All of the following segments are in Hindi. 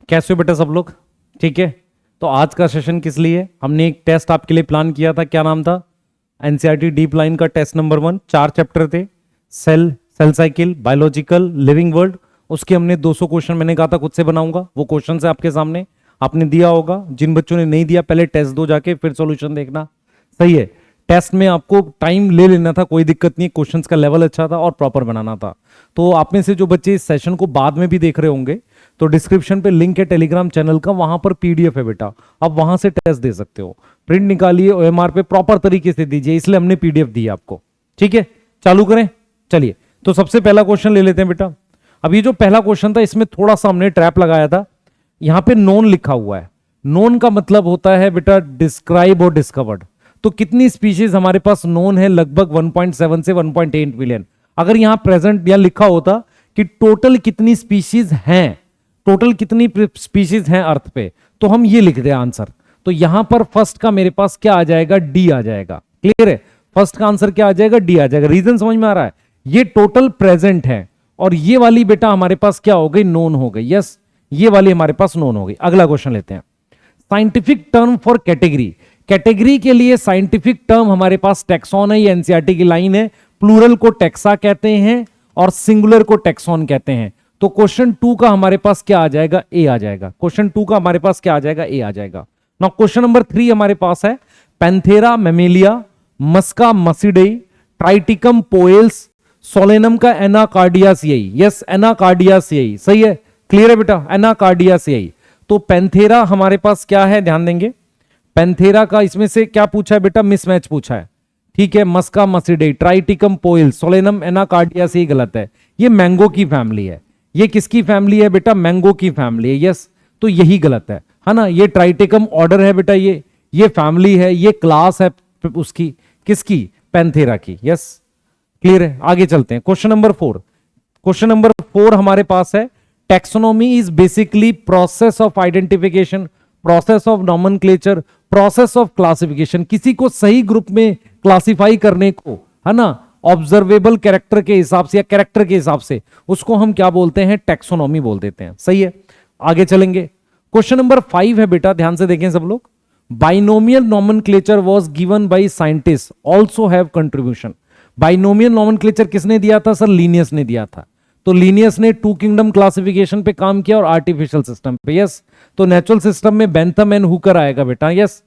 कैसे हो बेटा सब लोग? ठीक है। तो आज का सेशन किस लिए? हमने एक टेस्ट आपके लिए प्लान किया था, क्या नाम था? एनसीईआरटी डीप लाइन का टेस्ट नंबर 1। 4 चैप्टर थे, cell, cell cycle, biological, living world. उसके हमने 200 क्वेश्चन, मैंने कहा था खुद से बनाऊंगा। वो क्वेश्चन है आपके सामने, आपने दिया होगा। जिन बच्चों ने नहीं दिया पहले टेस्ट दो जाके, फिर सॉल्यूशन देखना। सही है। टेस्ट में आपको टाइम ले लेना था, कोई दिक्कत नहीं। क्वेश्चंस का लेवल अच्छा था और प्रॉपर बनाना था। तो आप में से जो बच्चे इस सेशन को बाद में भी देख रहे होंगे, तो डिस्क्रिप्शन पे लिंक है टेलीग्राम चैनल का, वहां पर पीडीएफ है बेटा, आप वहां से टेस्ट दे सकते हो। प्रिंट निकालिए, ओएमआर पे प्रॉपर तरीके से दीजिए, इसलिए हमने पीडीएफ दी आपको। ठीक है, चालू करें। चलिए, तो सबसे पहला क्वेश्चन ले लेते हैं बेटा। अब ये जो पहला क्वेश्चन था, इसमें थोड़ा सा हमने ट्रैप लगाया था। यहां पे नोन लिखा हुआ है। नोन का मतलब होता है बेटा डिस्क्राइब और डिस्कवर्ड। तो कितनी स्पीशीज हमारे पास नोन है? लगभग 1.7 से 1.8 मिलियन। अगर यहां प्रेजेंट या लिखा होता कि टोटल कितनी स्पीशीज हैं, टोटल कितनी स्पीशीज हैं अर्थ पे, तो हम ये लिख दे आंसर। तो यहां पर फर्स्ट का मेरे पास क्या आ जाएगा? डी आ जाएगा। क्लियर है? फर्स्ट का आंसर क्या आ जाएगा? डी आ जाएगा। रीजन समझ में आ रहा है? ये टोटल प्रेजेंट है और ये वाली बेटा हमारे पास क्या हो गई? नोन हो गई। यस, ये वाली हमारे पास नोन हो गई। अगला क्वेश्चन लेते हैं। Scientific term for category. Category के लिए साइंटिफिक टर्म हमारे पास टैक्सॉन है, ये एनसीईआरटी की लाइन है। प्लूरल को टैक्सा कहते हैं और सिंगुलर को टैक्सॉन कहते हैं। तो क्वेश्चन 2 का हमारे पास क्या आ जाएगा? ए आ जाएगा। क्वेश्चन 2 का हमारे पास क्या आ जाएगा? ए आ जाएगा। नाउ क्वेश्चन नंबर 3 हमारे पास है पैंथेरा मेमेलिया, मस्का मसिडेई, ट्राइटिकम पोएल्स, सोलेनम का एनाकार्डियासियाई। यस, एनाकार्डियासियाई सही है। क्लियर है बेटा? एनाकार्डियासियाई। तो पैंथेरा हमारे पास क्या है? ध्यान देंगे। पैंथेरा का इसमें से क्या पूछा है बेटा? मिसमैच पूछा है। ठीक है, मस्का मसिडेई, ट्राइटिकम पोइल, सोलेनम एनाकार्डियासियाई गलत है। ये मैंगो की फैमिली है। ये किसकी फैमिली है बेटा? मैंगो की फैमिली है। यस, तो यही गलत है ना? ये ट्राइटिकम ऑर्डर है बेटा, ये फैमिली है, ये क्लास है उसकी, किसकी? पैंथेरा की। यस, क्लियर है? आगे चलते हैं। Question number 4। क्वेश्चन नंबर 4 हमारे पास है taxonomy is basically process of identification, process of nomenclature, process of classification. किसी को सही ग्रुप में क्लासिफाई करने को, है ना, ऑब्जर्वेबल कैरेक्टर के हिसाब से या कैरेक्टर के हिसाब से, उसको हम क्या बोलते हैं? टैक्सोनॉमी बोल देते हैं। सही है, आगे चलेंगे। क्वेश्चन नंबर 5 है बेटा, ध्यान से देखें सब लोग। Binomial nomenclature was given by scientist also have contribution. Binomial nomenclature किसने दिया था? सर लीनियस ने दिया था। तो लीनियस ने 2 किंगडम क्लासिफिकेशन पे काम किया और आर्टिफिशियल सिस्टम पे। यस, तो नेचुरल सिस्टम में बेंथम एंड हुकर आएगा बेटा। Yes,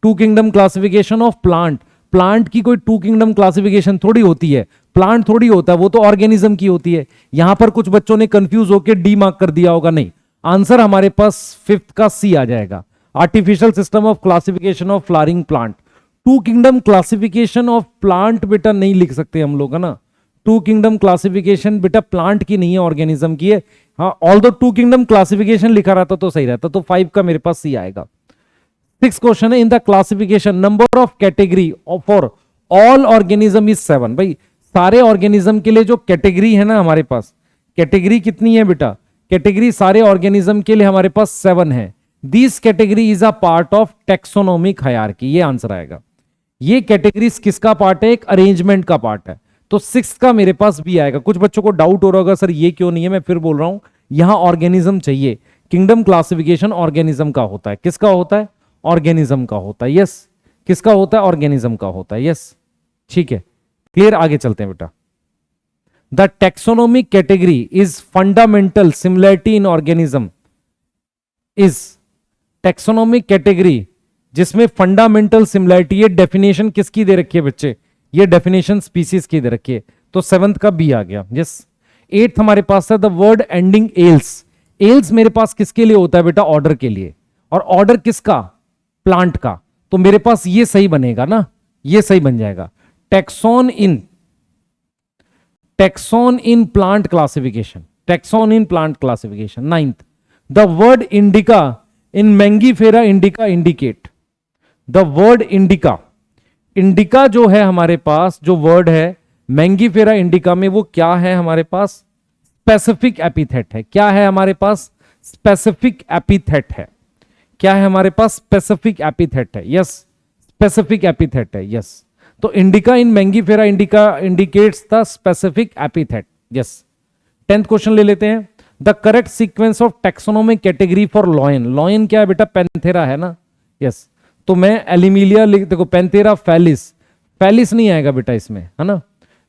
2 kingdom classification of plant. Plant की कोई 2 किंगडम क्लासिफिकेशन थोड़ी होती है, प्लांट थोड़ी होता है, वो तो ऑर्गेनिज्म की होती है। यहां पर कुछ बच्चों ने कंफ्यूज होकर डी मार्क कर दिया होगा। नहीं, आंसर हमारे पास 5th का सी आ जाएगा। Artificial system of classification of flowering plant. 2 kingdom classification of plant बेटा नहीं लिख सकते हम लोग, है ना। 2 किंगडम क्लासिफिकेशन बेटा प्लांट की नहीं है, ऑर्गेनिज्म की है। हाँ, ऑल्दो 2 किंगडम क्लासिफिकेशन लिखा रहता तो सही रहता। तो 5 का मेरे पास सी आएगा। 6 क्वेश्चन है, in the classification number of category for all organism is 7। भाई सारे ऑर्गेनिज्म के लिए जो कैटेगरी है ना हमारे पास, कैटेगरी कितनी है बेटा? कैटेगरी सारे ऑर्गेनिज्म के लिए हमारे पास 7 है। This category is a part of taxonomic hierarchy. ये आंसर आएगा। ये कैटेगरीज किसका पार्ट है? एक अरेंजमेंट का पार्ट है। तो 6 का मेरे पास भी आएगा। कुछ बच्चों को डाउट हो रहा होगा, सर ये क्यों नहीं है? मैं फिर बोल रहा हूं, यहां ऑर्गेनिज्म चाहिए। किंगडम क्लासिफिकेशन ऑर्गेनिज्म का होता है। किसका होता है? ऑर्गेनिज्म का होता है। यस, किसका होता है? ऑर्गेनिज्म का होता है। यस, ठीक है, क्लियर। आगे चलते हैं बेटा। The taxonomic category is fundamental similarity in organism is. Taxonomic category जिसमें फंडामेंटल सिमिलरिटी, ये डेफिनेशन किसकी दे रखी है बच्चे? ये डेफिनेशन स्पीसीज की दे रखी है। तो 7th का बी आ गया। यस, 8th हमारे पास है the word ending else. Else मेरे पास किसके लिए होता है बेटा? ऑर्डर के लिए। और ऑर्डर किसका? प्लांट का। तो मेरे पास ये सही बनेगा ना, ये सही बन जाएगा। Taxon in plant classification, taxon in plant classification. 9th the word indica in Mangifera indica indicate. The word indica, indica जो है हमारे पास, जो वर्ड है मैंगीफेरा इंडिका में, वो क्या है हमारे पास? स्पेसिफिक एपिथेट है। क्या है हमारे पास? स्पेसिफिक एपिथेट है। क्या है हमारे पास? स्पेसिफिक एपिथेट है। यस, स्पेसिफिक एपिथेट है। यस, तो indica in Mangifera indica indicates the specific epithet. Yes. 10th question ले लेते हैं। The correct sequence of taxonomic category for lion, lion क्या है बेटा, पैंथेरा है ना, यस। तो मैं एलिमिलिया लिख, देखो पैंथेरा फैलिस, फैलिस नहीं आएगा बेटा इसमें, है ना।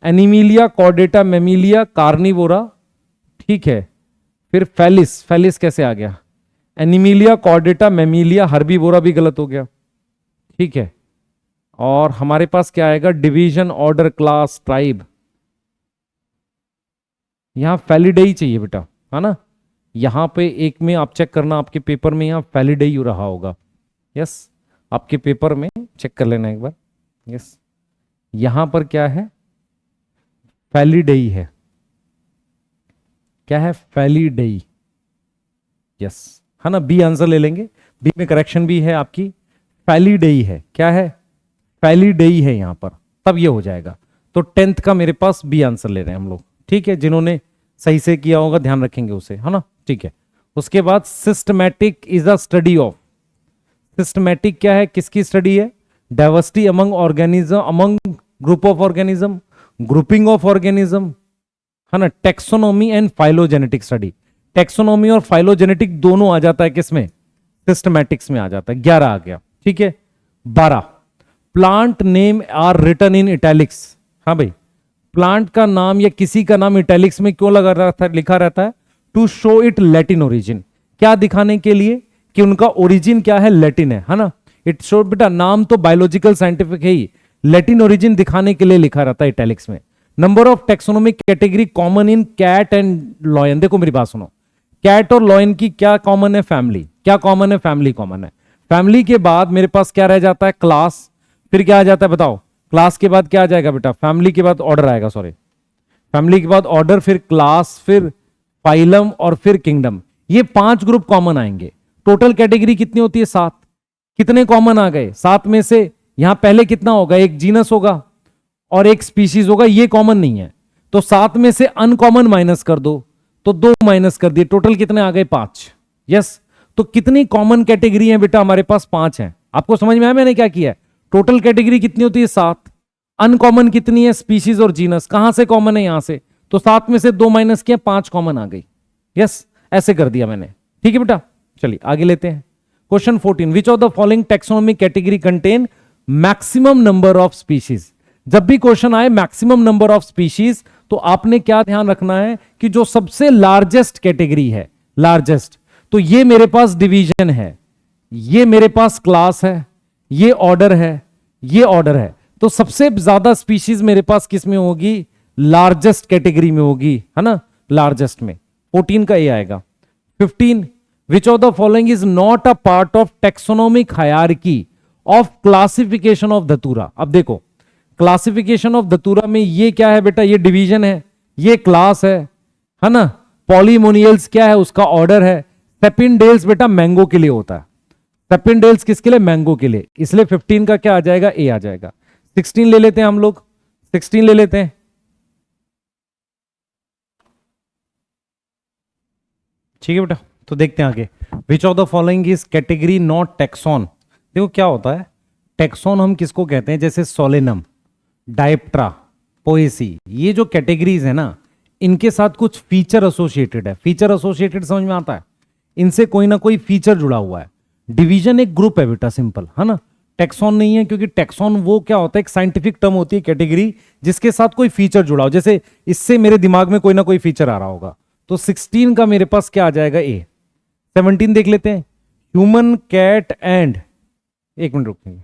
एनिमिलिया कॉर्डेटा मेमिलिया कार्निवोरा, ठीक है। फिर फैलिस, फैलिस कैसे आ गया, एनिमिलिया कॉर्डेटा मेमिलिया, हर्बीवोरा भी गलत हो गया, ठीक है। और हमारे पास क्या आएगा, डिवीजन, ऑर्डर, क्लास, ट्राइब, यहां फैलिडेई चाहिए बेटा, है ना। यहां पे एक में आप चेक करना, आपके पेपर में यहां फैलिडेई रहा होगा, यस। आपके पेपर में चेक कर लेना एक बार, यस। यहां पर क्या है, फैलिडेई है, क्या है, फैलिडेई, यस, है ना। बी आंसर ले लेंगे, बी में करेक्शन भी है आपकी, फैलिडेई है, क्या है, फैलिडेई है यहां पर, तब ये हो जाएगा। तो 10th का मेरे पास बी आंसर ले रहे हैं हम लोग, ठीक है। जिन्होंने सही से किया होगा ध्यान रखेंगे उसे, है ना, ठीक है। उसके बाद systematic is a study of, systematic क्या है, किसकी स्टडी है, diversity among organism, among group of organism, grouping of organism, है ना। Taxonomy and phylogenetic study, taxonomy और फाइलोजेनेटिक दोनों आ जाता है किसमें, सिस्टमैटिक्स में आ जाता है। 11 आ गया, ठीक है। 12, plant name are written in italics, हाँ भाई, प्लांट का नाम या किसी का नाम इटैलिक्स में क्यों लगा रहता है, लिखा रहता है, to show it Latin origin, क्या दिखाने के लिए कि उनका ओरिजिन क्या है, लैटिन है ना। इट शो, बेटा नाम तो बायोलॉजिकल साइंटिफिक है ही, लैटिन ओरिजिन दिखाने के लिए लिखा रहता है इटैलिक्स में। Number of taxonomic category common in cat and lion, देखो मेरी बात सुनो, कैट और लॉयन की क्या कॉमन है, फैमिली, क्या कॉमन है, फैमिली कॉमन है। फैमिली के बाद मेरे पास क्या रह जाता है, क्लास, फिर क्या आ जाता है बताओ, क्लास के बाद क्या आ जाएगा बेटा, फैमिली के बाद ऑर्डर आएगा, सॉरी, फैमिली के बाद ऑर्डर, फिर क्लास, फिर फाइलम और फिर किंगडम, ये 5 ग्रुप कॉमन आएंगे। टोटल कैटेगरी कितनी होती है, 7, कितने कॉमन आ गए, 7 में से यहां पहले कितना होगा, एक जीनस होगा और एक स्पीशीज होगा, ये कॉमन नहीं है, तो 7 में से अनकॉमन माइनस कर दो, तो 2 माइनस कर दिए, टोटल कितने आ गए, 5, यस। तो कितनी कॉमन कैटेगरी है बेटा, हमारे पास 5 है। आपको समझ में आया मैंने क्या किया है, टोटल कैटेगरी कितनी होती है, 7, अनकॉमन कितनी है, स्पीशीज और जीनस, कहां से कॉमन है, यहां से, तो 7 में से 2 माइनस किया, 5 कॉमन आ गई, यस, ऐसे कर दिया मैंने, ठीक है बेटा। चलिए आगे लेते हैं। Question 14, which of the following taxonomic category contain maximum number of species. जब भी क्वेश्चन आए मैक्सिमम नंबर ऑफ स्पीशीज, तो आपने क्या ध्यान रखना है कि जो सबसे लार्जेस्ट कैटेगरी है, लार्जेस्ट, तो ये मेरे पास डिवीजन है, ये मेरे पास क्लास है, ये ऑर्डर है, ये ऑर्डर है, तो सबसे ज्यादा स्पीशीज मेरे पास किस में होगी, लार्जेस्ट कैटेगरी में होगी, है ना, लार्जेस्ट में। 14 का ये आएगा। 15, विच of the following is not a part of taxonomic hierarchy of classification of धतूरा। अब देखो क्लासिफिकेशन ऑफ धतूरा में ये क्या है बेटा, ये डिवीजन है, ये क्लास है ना। पॉलीमोनियल्स क्या है, उसका ऑर्डर है। सेपिनडेल्स बेटा मैंगो के लिए होता है, सेपिनडेल्स किसके लिए, मैंगो के लिए, इसलिए 15 का क्या आ जाएगा, ए आ जाएगा। 16 ले लेते हैं हम लोग, 16 ले लेते हैं, ठीक है बेटा। तो देखते हैं आगे, विच of the following is category not tax on. देखो क्या होता है, टेक्सॉन हम किसको कहते हैं, जैसे सोलेनम, डायप्ट्रा, पोएसी, ये जो कैटेगरीज है ना, इनके साथ कुछ फीचर एसोसिएटेड है। फीचर एसोसिएटेड समझ में आता है, इनसे कोई ना कोई फीचर जुड़ा हुआ है। डिवीजन एक ग्रुप है बेटा, सिंपल, है ना। टेक्सॉन नहीं है, क्योंकि टेक्सॉन वो क्या होता है, एक साइंटिफिक टर्म होती है कैटेगरी जिसके साथ कोई फीचर जुड़ा हो, जैसे इससे मेरे दिमाग में कोई ना कोई फीचर आ रहा होगा। तो 16 का मेरे पास क्या आ जाएगा, ए। 17 देख लेते हैं, ह्यूमन, कैट एंड, एक मिनट रुकेंगे,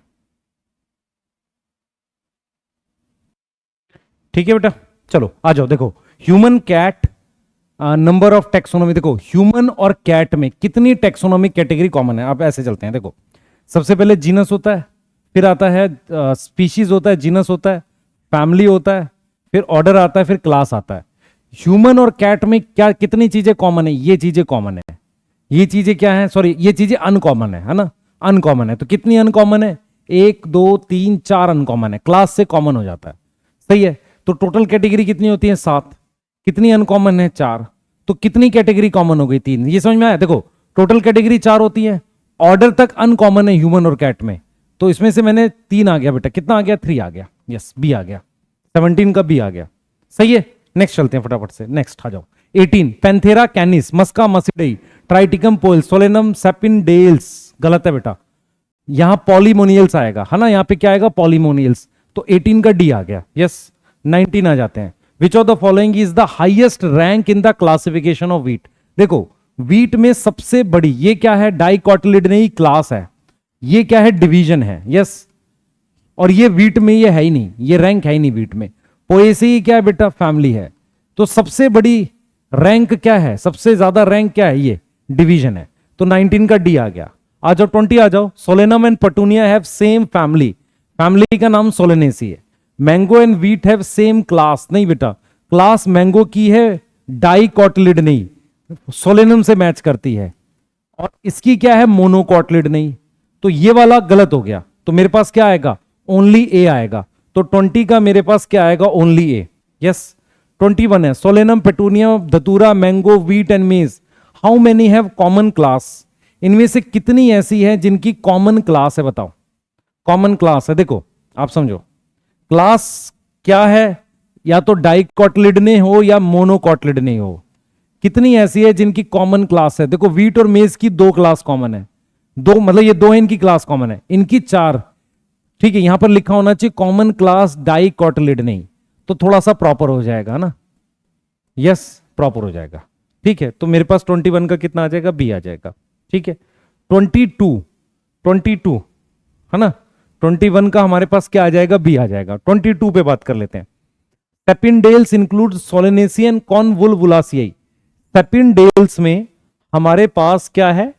ठीक है बेटा, चलो आ जाओ। देखो human, cat, number of taxonomy, देखो ह्यूमन और कैट में कितनी टेक्सोनोमिक कैटेगरी कॉमन है। अब ऐसे चलते हैं, देखो सबसे पहले जीनस होता है, फिर आता है स्पीशीज होता है, जीनस होता है, फैमिली होता है, फिर ऑर्डर आता है, फिर क्लास आता है। ह्यूमन और कैट में क्या कितनी चीजें कॉमन है, ये चीजें कॉमन है, ये चीजें क्या है, सॉरी ये चीजें अनकॉमन है ना, अनकॉमन है। तो कितनी अनकॉमन है, 1 2 3 4 अनकॉमन है, क्लास से कॉमन हो जाता है, सही है। तो टोटल कैटेगरी कितनी होती है, 7, कितनी अनकॉमन है, 4, तो कितनी कैटेगरी कॉमन हो गई, 3। ये समझ में आया, देखो टोटल कैटेगरी 4 होती है, ऑर्डर तक अनकॉमन है ह्यूमन और कैट में, तो इसमें से मैंने 3 आ गया बेटा, कितना आ गया, 3 आ गया, यस, बी आ गया। 17 का बी आ गया, सही है। नेक्स्ट चलते हैं फटाफट से, नेक्स्ट आ जाओ। 18 पैंथेरा कैनिस, मस्का मसिडई, ट्राइटिकम पोल, सोलेनम सेपिनडेल्स, गलत है बेटा, यहां पॉलीमोनियल्स आएगा, है ना, यहां पे क्या आएगा, पॉलीमोनियल्स। तो 18 का डी आ गया, यस। 19 आ जाते हैं, विच of the following is the highest rank in the classification of wheat. देखो व्हीट में सबसे बड़ी ये क्या है, डाइकोटिलिडोनई क्लास है, ये क्या है, डिवीजन है, यस। और ये व्हीट में ये है ही नहीं, ये रैंक है ही नहीं व्हीट में। पोएसी क्या है बेटा, फैमिली है। तो सबसे बड़ी रैंक क्या है, सबसे ज्यादा रैंक क्या है, ये डिवीजन है। तो 19 का डी आ गया। आ जाओ 20 आ जाओ। Solanum and petunia have same family, family का नाम सोलेनेसी है। Mango and wheat have same class, नहीं बेटा, क्लास मैंगो की है डाइकोटिलिडोनई, सोलेनम से मैच करती है, और इसकी क्या है, मोनोकोटिलिडोनई। तो ये वाला गलत हो गया, तो मेरे पास क्या आएगा, ओनली ए आएगा। तो 20 का मेरे पास क्या आएगा, ओनली ए, यस। 21 है, सोलेनम, पेटूनिया, धतूरा, मैंगो, व्हीट एंड मेज, how many have common class. इनमें से कितनी ऐसी है जिनकी कॉमन क्लास है, बताओ। कॉमन क्लास है, देखो आप समझो, क्लास क्या है, या तो डाइकोटिलिडोनई हो या मोनोकोटिलिडोनई हो। कितनी ऐसी है जिनकी कॉमन क्लास है, देखो व्हीट और मेज की 2 क्लास कॉमन है, 2 मतलब ये 2 है, इनकी क्लास कॉमन है, इनकी 4, ठीक है। यहां पर लिखा होना चाहिए कॉमन क्लास डाइकोटिलिडोनई, तो थोड़ा सा प्रॉपर हो जाएगा ना, यस प्रॉपर हो जाएगा, ठीक है। तो मेरे पास 21 का कितना आ जाएगा, बी आ जाएगा, ठीक है। 22 है ना, 21 का हमारे पास क्या आ जाएगा, बी आ जाएगा। 22 पे बात कर लेते हैं। सेपिनडेल्स इंक्लूड सोलेनेसी एंड कॉन्वोल्वुलासियाई। सेपिनडेल्स में हमारे पास क्या है,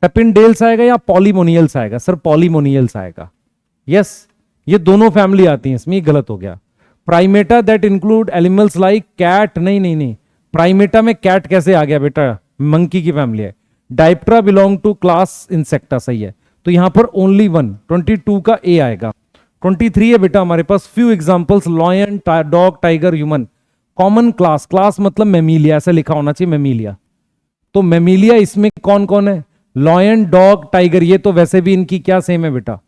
सेपिनडेल्स आएगा या पॉलीमोनियल्स आएगा, सर पॉलीमोनियल्स आएगा, यस। ये दोनों फैमिली आती हैं इसमें, ये गलत हो गया। Primata that include animals like cat, नहीं, प्राइमेटा में कैट कैसे आ गया बेटा, मंकी की फैमिली है। Diptera belong to class insecta, सही है। तो यहां पर ओनली 1, 22 का ए आएगा। 23 है बेटा हमारे पास, few examples, lion, dog, tiger, human. Common class, class मतलब मेमीलिया, ऐसे लिखा होना चाहिए मेमीलिया। तो मेमीलिया इसमें कौन कौन है, लॉयन, डॉग, टाइगर, ये तो वैसे भी इनकी क्या सेम है बेटा,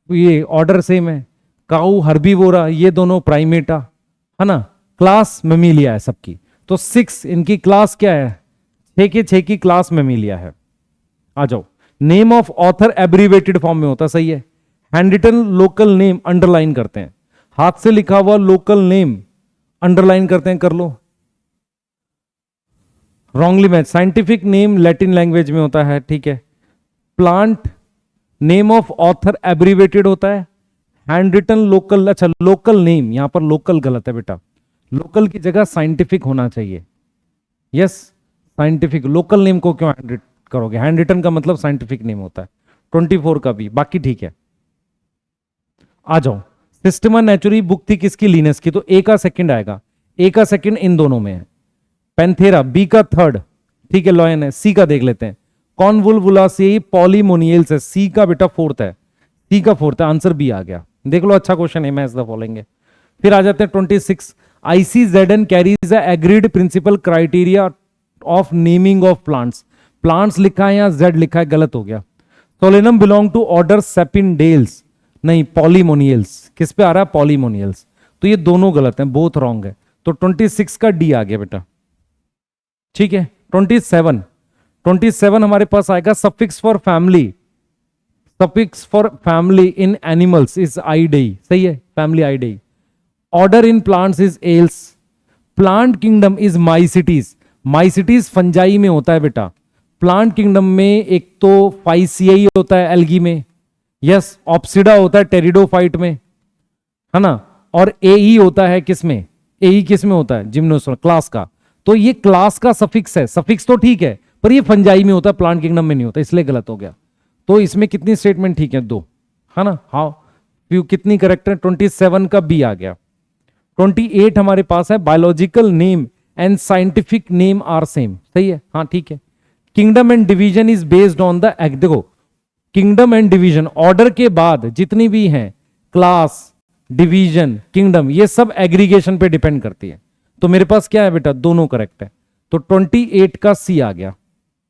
ये ऑर्डर सेम है। काऊ, हर्बीवोरा, ये दोनों प्राइमेटा, है ना, क्लास मेमीलिया है सबकी। तो 6 इनकी क्लास क्या है, 6 की क्लास मेमीलिया है। आ जाओ, name of author abbreviated form में होता, सही है। हैंडरिटन लोकल नेम अंडरलाइन करते हैं, हाथ से लिखा हुआ लोकल नेम अंडरलाइन करते हैं, कर लो। Wrongly match, scientific name Latin language में होता है, ठीक है। Plant name of author abbreviated होता है। हैंड रिटन लोकल, अच्छा लोकल नेम, यहां पर लोकल गलत है बेटा, लोकल की जगह साइंटिफिक होना चाहिए, यस साइंटिफिक। लोकल नेम को क्यों हैंड करोगे, हैंड रिटन का मतलब साइंटिफिक नेम होता है। 24 का भी, बाकी ठीक है। आ जाओ, सिस्टमा नेचुरी बुक थी किसकी, लिनस की, तो ए का सेकंड आएगा, ए का सेकंड इन दोनों में है। पैंथेरा बी का थर्ड, ठीक है। लॉयन है, सी का देख लेते हैं। कॉन्वोल्वुलासियाई पॉलीमोनियल्स है, सी का बेटा फोर्थ है, सी का फोर्थ है, आंसर बी आ गया। देख लो, अच्छा क्वेश्चन है, मैच द फॉलोइंग है। फिर आ जाते हैं 26, ICZN carries the agreed principle criteria of naming of plants. Plants लिखा है या जेड लिखा है, गलत हो गया। Solanum belong to order sapindales, नहीं पॉलीमोनियल्स, किस पे आ रहा है, पॉलीमोनियल्स। तो ये दोनों गलत हैं, बोथ रॉन्ग है। तो 26 का डी आ गया बेटा, ठीक है। 27 हमारे पास आएगा, suffix for family, suffix for family in animals is idae, सही है, family idae. Order in plants is ales. Plant kingdom is mycetes, mycetes fungi में होता है बेटा। प्लांट किंगडम में एक तो फाइसियाई होता है एल्गी में, यस, ऑप्सिडा होता है टेरिडोफाइट में, है ना, और एई होता है किसमें, एई किसमें होता है, जिम्नोस्पर्म क्लास का। तो ये क्लास का सफिक्स है, सफिक्स तो ठीक है पर ये फंजाई में होता है, प्लांट किंगडम में नहीं होता, इसलिए गलत हो गया। तो इसमें कितनी स्टेटमेंट ठीक है, 2, है ना। हाँ, फ्यू कितनी करेक्ट है, 27 का बी आ गया। 28 हमारे पास है, biological name and scientific name are same, सही है, हाँ ठीक है। Kingdom and division is based on the egg, देखो किंगडम एंड डिवीजन ऑर्डर के बाद जितनी भी हैं, क्लास, डिवीजन, किंगडम, ये सब एग्रीगेशन पे डिपेंड करती है। तो मेरे पास क्या है बेटा, दोनों करेक्ट है। तो 28 का सी आ गया।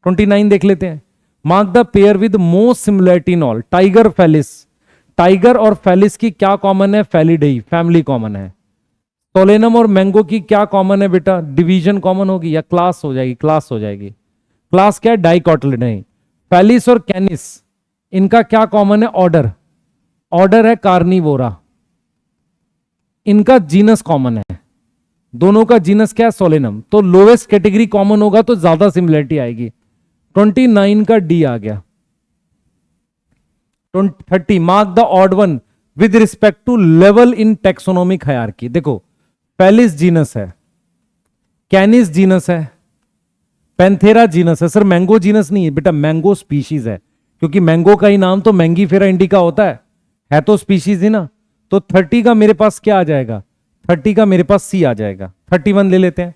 29 देख लेते हैं, mark the pair with most similarity in all. Tiger, felis, tiger और फेलिस की क्या कॉमन है, फेलिडेई, फैमिली कॉमन है। सोलेनम और मैंगो की क्या कॉमन है बेटा? डिवीजन कॉमन होगी या क्लास हो जाएगी? क्लास हो जाएगी। क्लास क्या है? डाइकोटिलिडन नहीं। फेलिस और कैनिस इनका क्या कॉमन है? ऑर्डर। ऑर्डर है कार्निवोरा। इनका जीनस कॉमन है, दोनों का जीनस क्या है? सोलेनम। तो लोवेस्ट कैटेगरी कॉमन होगा तो ज्यादा सिमिलरिटी आएगी। 29 का डी आ गया। 30 mark the odd one with respect to level in taxonomic hierarchy. देखो फेलिस जीनस है, कैनिस जीनस है, पैंथेरा जीनस है। सर मैंगो जीनस नहीं है बेटा, मैंगो स्पीशीज है, क्योंकि मैंगो का ही नाम तो मैंगीफेरा इंडिका होता है तो स्पीशीज ही ना। तो 30 का मेरे पास क्या आ जाएगा? 30 का मेरे पास सी आ जाएगा। 31 ले लेते हैं।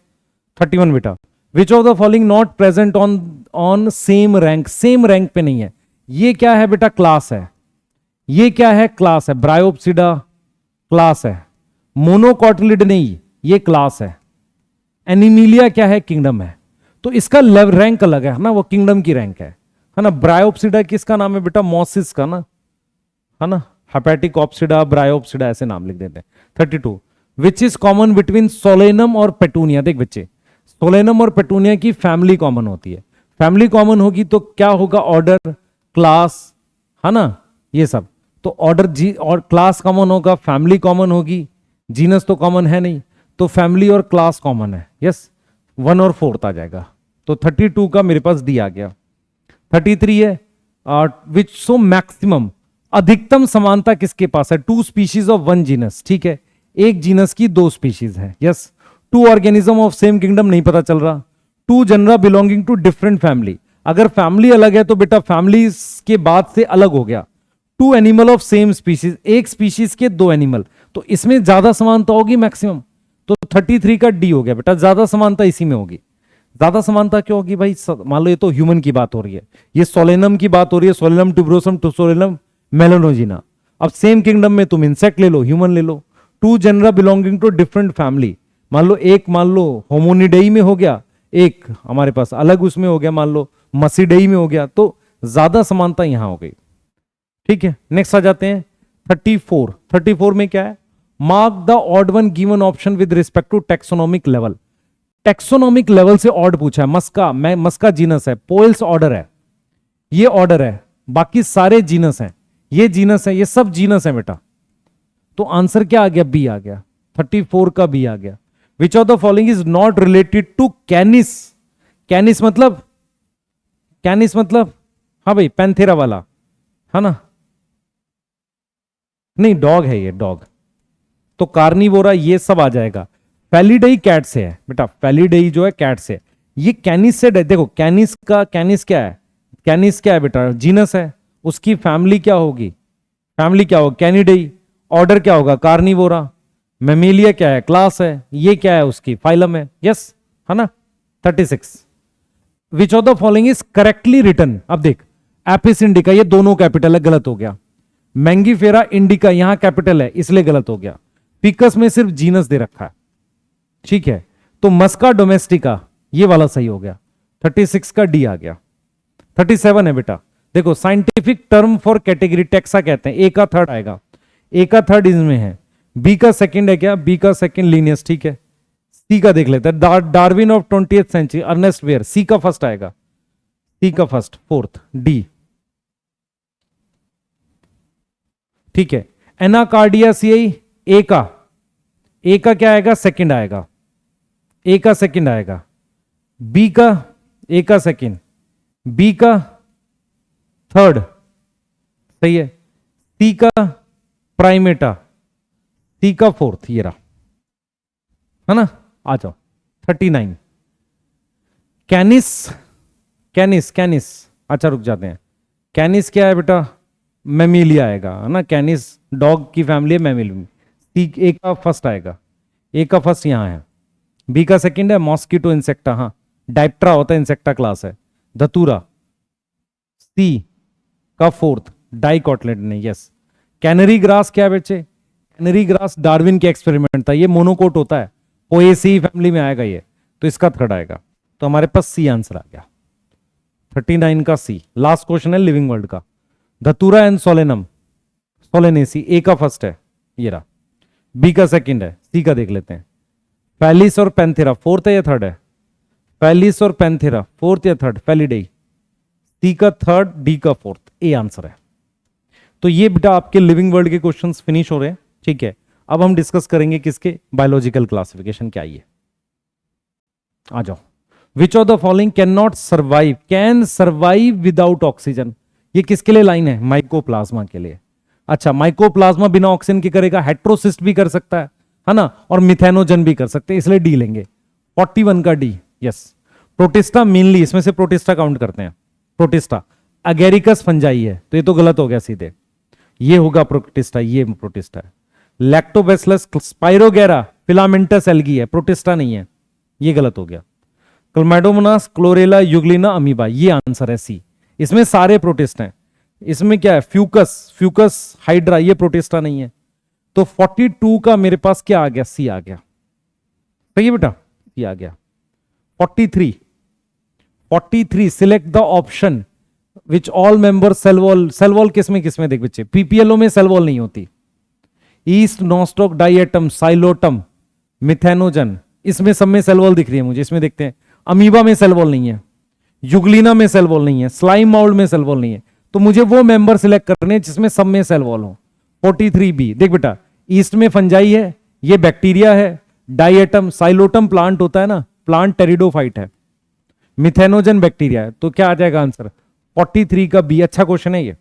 31 बेटा, विच of the following not present on on same rank? Same rank पे नहीं है। ये क्या है बेटा? क्लास है। ये क्या है? क्लास है। ब्रायोप्सिडा क्लास है। मोनोकॉटिलिड नहीं, ये क्लास है। एनिमिलिया क्या है? किंगडम है। तो इसका रैंक अलग है ना, वो किंगडम की रैंक है ना। ब्रायोप्सिडा किसका नाम है बेटा? मॉसिस का ना, है ना। हेपेटिक ऑप्सिडा, ब्रायोप्सिडा ऐसे नाम लिख देते हैं। 32 विच इज कॉमन बिटवीन सोलेनम और पेटूनिया? देख बच्चे, सोलेनम और पेटूनिया की फैमिली कॉमन होती है। फैमिली कॉमन होगी तो क्या होगा? ऑर्डर, क्लास, है ना, ये सब। तो ऑर्डर जी और क्लास कॉमन होगा, फैमिली कॉमन होगी, जीनस तो कॉमन है नहीं, तो फैमिली और क्लास कॉमन है। यस, 1 और 4 आ जाएगा। तो 32 का मेरे पास डी आ गया। 33 है विच सो मैक्सिमम, अधिकतम समानता किसके पास है? 2 स्पीशीज ऑफ 1 जीनस। ठीक है, एक जीनस की 2 स्पीशीज है। Yes. 2 organism of same kingdom नहीं पता चल रहा। 2 genre belonging to different family. अगर फैमिली अलग है तो बेटा फैमिली के बाद से अलग हो गया। 2 एनिमल ऑफ सेम स्पीशीज, एक स्पीशीज के 2 एनिमल, तो इसमें ज्यादा समानता होगी मैक्सिमम। तो 33 का डी हो गया बेटा, ज्यादा समानता इसी में होगी। ज्यादा समानता क्यों होगी भाई? मान लो ये तो ह्यूमन की बात हो रही है, ये सोलेनम की बात हो रही है, सोलेनम ट्यूबरोसम टू सोलेनम मेलानोजिना। अब सेम किंगडम में तुम इंसेक्ट ले लो, ह्यूमन ले लो। 2 genre belonging to different family, मान लो एक मान लो होमोनिडेई में हो गया, एक हमारे पास अलग उसमें हो गया, मान लो मसीडेई में हो गया, तो ज्यादा समानता यहां हो गई। ठीक है, नेक्स्ट आ जाते हैं 34। 34 में क्या है? Mark the odd one given option with respect to taxonomic level. Taxonomic level से ऑड पूछा है। मस्का, मैं मस्का जीनस है, पोइल्स ऑर्डर है, ये ऑर्डर है, बाकी सारे जीनस हैं, ये जीनस है, ये सब जीनस है बेटा। तो आंसर क्या आ गया? बी आ गया। 34 का बी आ गया। Which of the following is not related to canis? Canis मतलब, कैनिस मतलब हाँ भाई पैंथेरा वाला, है ना। नहीं, डॉग है ये, डॉग। तो कार्निवोरा ये सब आ जाएगा। फेलिडेई कैट से है बेटा, फेलिडेई जो है कैट से। ये कैनिस से, देखो कैनिस का, कैनिस क्या है? कैनिस क्या है बेटा? जीनस है। उसकी फैमिली क्या होगी? फैमिली क्या होगा? कैनिडेई। ऑर्डर क्या होगा? कार्निवोरा। मेमेलिया क्या है? क्लास है। ये क्या है? उसकी फाइलम है। यस, है ना। 36 which of the following is correctly written? अब देख, एपिस इंडिका ये दोनों कैपिटल है, गलत हो गया। मैंगीफेरा इंडिका यहां कैपिटल है, इसलिए गलत हो गया। पिकस में सिर्फ जीनस दे रखा है। ठीक है, तो मस्का डोमेस्टिका ये वाला सही हो गया। 36 का डी आ गया। 37 है बेटा, देखो scientific term for category taxa कहते हैं। ए का थर्ड आएगा, ए का थर्ड इसमें है। बी का सेकंड है क्या? बी का सेकंड लीनियस। ठीक है, सी का देख लेते हैं। Darwin of 20th century, Ernest Mayr, C का फर्स्ट आएगा, सी का फर्स्ट। 4th D. ठीक है, एनाकार्डियासियाई ए का, ए का क्या आएगा? सेकंड आएगा, ए का सेकंड आएगा। बी का, ए का सेकंड, बी का थर्ड, सही है। सी का प्राइमेटा, सी का फोर्थ, ये रहा, है ना। आ जाओ 39 कैनिस, कैनिस, कैनिस। अच्छा रुक जाते हैं। कैनिस क्या है बेटा? मेमिलिया आएगा, है ना। कैनिस डॉग की फैमिली है, मेमिलिया। सी ए का फर्स्ट आएगा, ए का फर्स्ट यहां है। बी का सेकंड है मॉस्किटो इंसेक्टा, हाँ डाइप्ट्रा होता है, इंसेक्टा क्लास है। धतूरा। सी का फोर्थ डाइकोटलेट नहीं, यस। कैनरी ग्रास क्या है बच्चे? कैनरी ग्रास डार्विन के एक्सपेरिमेंट था, ये मोनोकोट होता है, पोएसी फैमिली में आएगा ये, तो इसका थर्ड आएगा। तो हमारे पास सी आंसर आ गया। 39 का सी। लास्ट क्वेश्चन है लिविंग वर्ल्ड का। धतूरा एंड सोलेनम, सोलेनेसी, ए का फर्स्ट है, ये रहा। बी का सेकंड है, सी का देख लेते हैं। फैलिस और पैंथेरा फोर्थ है या थर्ड है? फैलिस और पैंथेरा फोर्थ या थर्ड? फैलिडेई, सी का थर्ड, डी का फोर्थ, ए आंसर है। तो ये बेटा आपके लिविंग वर्ल्ड के क्वेश्चंस फिनिश हो रहे हैं, ठीक है। अब हम डिस्कस करेंगे किसके, बायोलॉजिकल क्लासिफिकेशन क्या है। आ जाओ। विच of the following can survive without oxygen, ये किसके लिए लाइन है? माइकोप्लाज्मा के लिए। अच्छा, माइकोप्लाज्मा बिना ऑक्सीजन के करेगा, हेट्रोसिस्ट भी कर सकता है ना, और मिथेनोजन भी कर सकते हैं, इसलिए डी लेंगे। 41 का डी, यस। प्रोटिस्टा मेनली, इसमें से प्रोटिस्टा काउंट करते हैं, प्रोटिस्टा। अगेरिकस फंजाई है, तो ये तो गलत हो गया सीधे, ये होगा प्रोटिस्टा, ये प्रोटिस्टा है। लैक्टोबैसिलस स्पाइरोगेरा फिलामेंटस एल्गी है, प्रोटिस्टा नहीं है, ये गलत हो गया। क्लोमैडोमोनास क्लोरेला यूग्लिना अमीबा, ये आंसर है सी। इसमें सारे प्रोटिस्ट हैं। इसमें क्या है? फ्यूकस हाइड्रा, ये प्रोटिस्टा नहीं है। तो 42 का मेरे पास क्या आ गया? सी आ गया। सही है बेटा, सी आ गया। 43 select the option which all member cell wall. Cell wall किसमें किसमें देख बच्चे, पीपीएलओ में सेल वॉल नहीं होती। ईस्ट, नॉस्टॉक, डाइएटम, साइलोटम, मिथेनोजन, इसमें सब में सेल वॉल दिख रही है मुझे। इसमें देखते हैं, अमीबा में सेल वॉल नहीं है, युग्लिना में सेल वॉल नहीं है, स्लाइम माउल्ड में सेल वॉल नहीं है। तो मुझे वो मेंबर सिलेक्ट करने हैं जिसमें सब में सेल वॉल हो। 43 देख बेटा, ईस्ट में फंजाई है, ये बैक्टीरिया है। डाइएटम, साइलोटम प्लांट होता है ना, प्लांट टेरिडोफाइट है। मिथेनोजन बैक्टीरिया है, तो क्या आ जाएगा आंसर? 43 का बी। अच्छा क्वेश्चन है ये।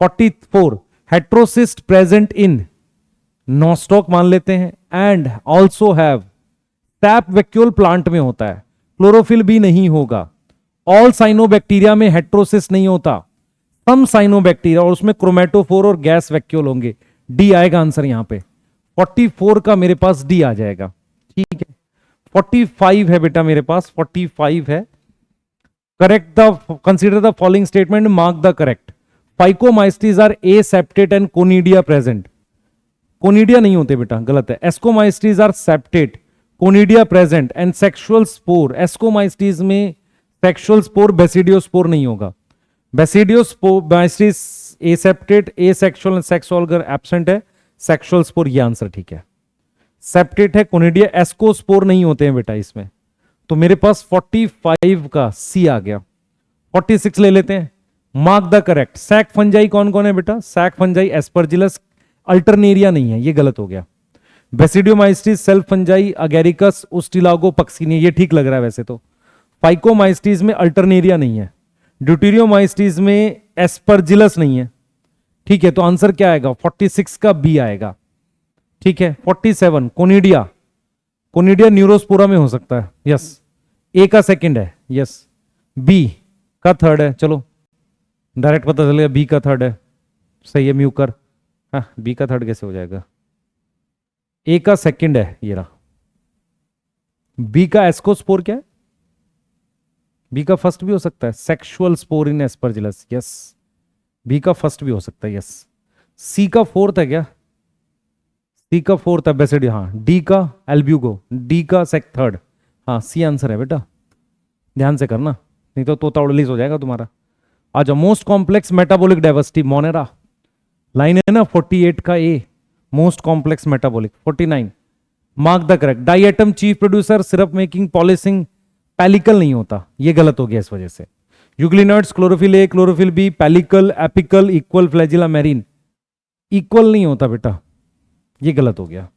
44 हेट्रोसिस्ट प्रेजेंट इन नॉस्टॉक मान लेते हैं, and also have, tap vacuole plant में होता है, क्लोरोफिल भी नहीं होगा। ऑल साइनोबैक्टीरिया में हेट्रोसिस्ट नहीं होता, सम साइनोबैक्टीरिया, और उसमें क्रोमेटोफोर और गैस वैक्यूल होंगे। डी आएगा आंसर यहां पे। 44 का मेरे पास डी आ जाएगा, ठीक है। 45 है बेटा मेरे पास, 45 है। Correct the, consider the following statement, mark the correct. Phycomycetes are aseptate and conidia present. Conidia नहीं होते बेटा, गलत है। Ascomycetes are septate, conidia present, and sexual spore. Ascomycetes में सेक्सुअल स्पोर, बेसिडियोस्पोर नहीं होगा। बेसिडियोस्पोर एसेप्टेट, एसेक्सुअल, सेक्सुअल अगर एब्सेंट है, सेक्सुअल स्पोर, ये आंसर ठीक है। सेप्टेट है, कोनिडिया, एस्कोस्पोर नहीं होते हैं बेटा इसमें। तो मेरे पास 45 का सी आ गया। 46 ले लेते हैं, mark the correct. Sac fungi कौन कौन है बेटा? सैक फंजाई, एस्परजिलस, अल्टरनेरिया नहीं है, ये गलत हो गया। बेसिडियोमाइस्टिस, सेल्फ फंजाई, अगेरिकस, उस्टिलागो, पक्सिनी, ये ठीक लग रहा है वैसे तो। फाइकोमाइस्टिस में अल्टरनेरिया नहीं है। ड्यूटेरियोमाइस्टिस में एस्परजिलस नहीं है, ठीक है। तो आंसर क्या आएगा? 46 का बी आएगा, ठीक है। 47 कोनिडिया, कोनिडिया न्यूरोस्पोरा में हो सकता है, यस। ए का सेकंड है, यस। बी का थर्ड है, चलो डायरेक्ट पता चलेगा, बी का थर्ड है, सही है। म्यूकर, हाँ, बी का थर्ड कैसे हो जाएगा? ए का सेकंड है ये रहा। बी का एस्कोस्पोर क्या है? बी का फर्स्ट भी हो सकता है, सेक्सुअल स्पोर इन एस्परजिलस, यस। बी का फर्स्ट भी हो सकता है, यस। सी का फोर्थ है क्या? सी का फोर्थ है बेसिड, हाँ। डी का एल्ब्यूगो, डी का थर्ड, हाँ। सी आंसर है बेटा, ध्यान से करना, नहीं तो तोता उड़लीस हो जाएगा तुम्हारा। आ जाओ। Most complex metabolic diversity, Monera line है ना, 48 का A, most complex metabolic. 49 mark the correct. Diatom chief producer, syrup making, polishing, pellicle नहीं होता, ये गलत हो गया इस वजह से। Euglenoids, chlorophyll a, chlorophyll b, pellicle, apical, equal, flagella, marine, equal नहीं होता बेटा, ये गलत हो गया।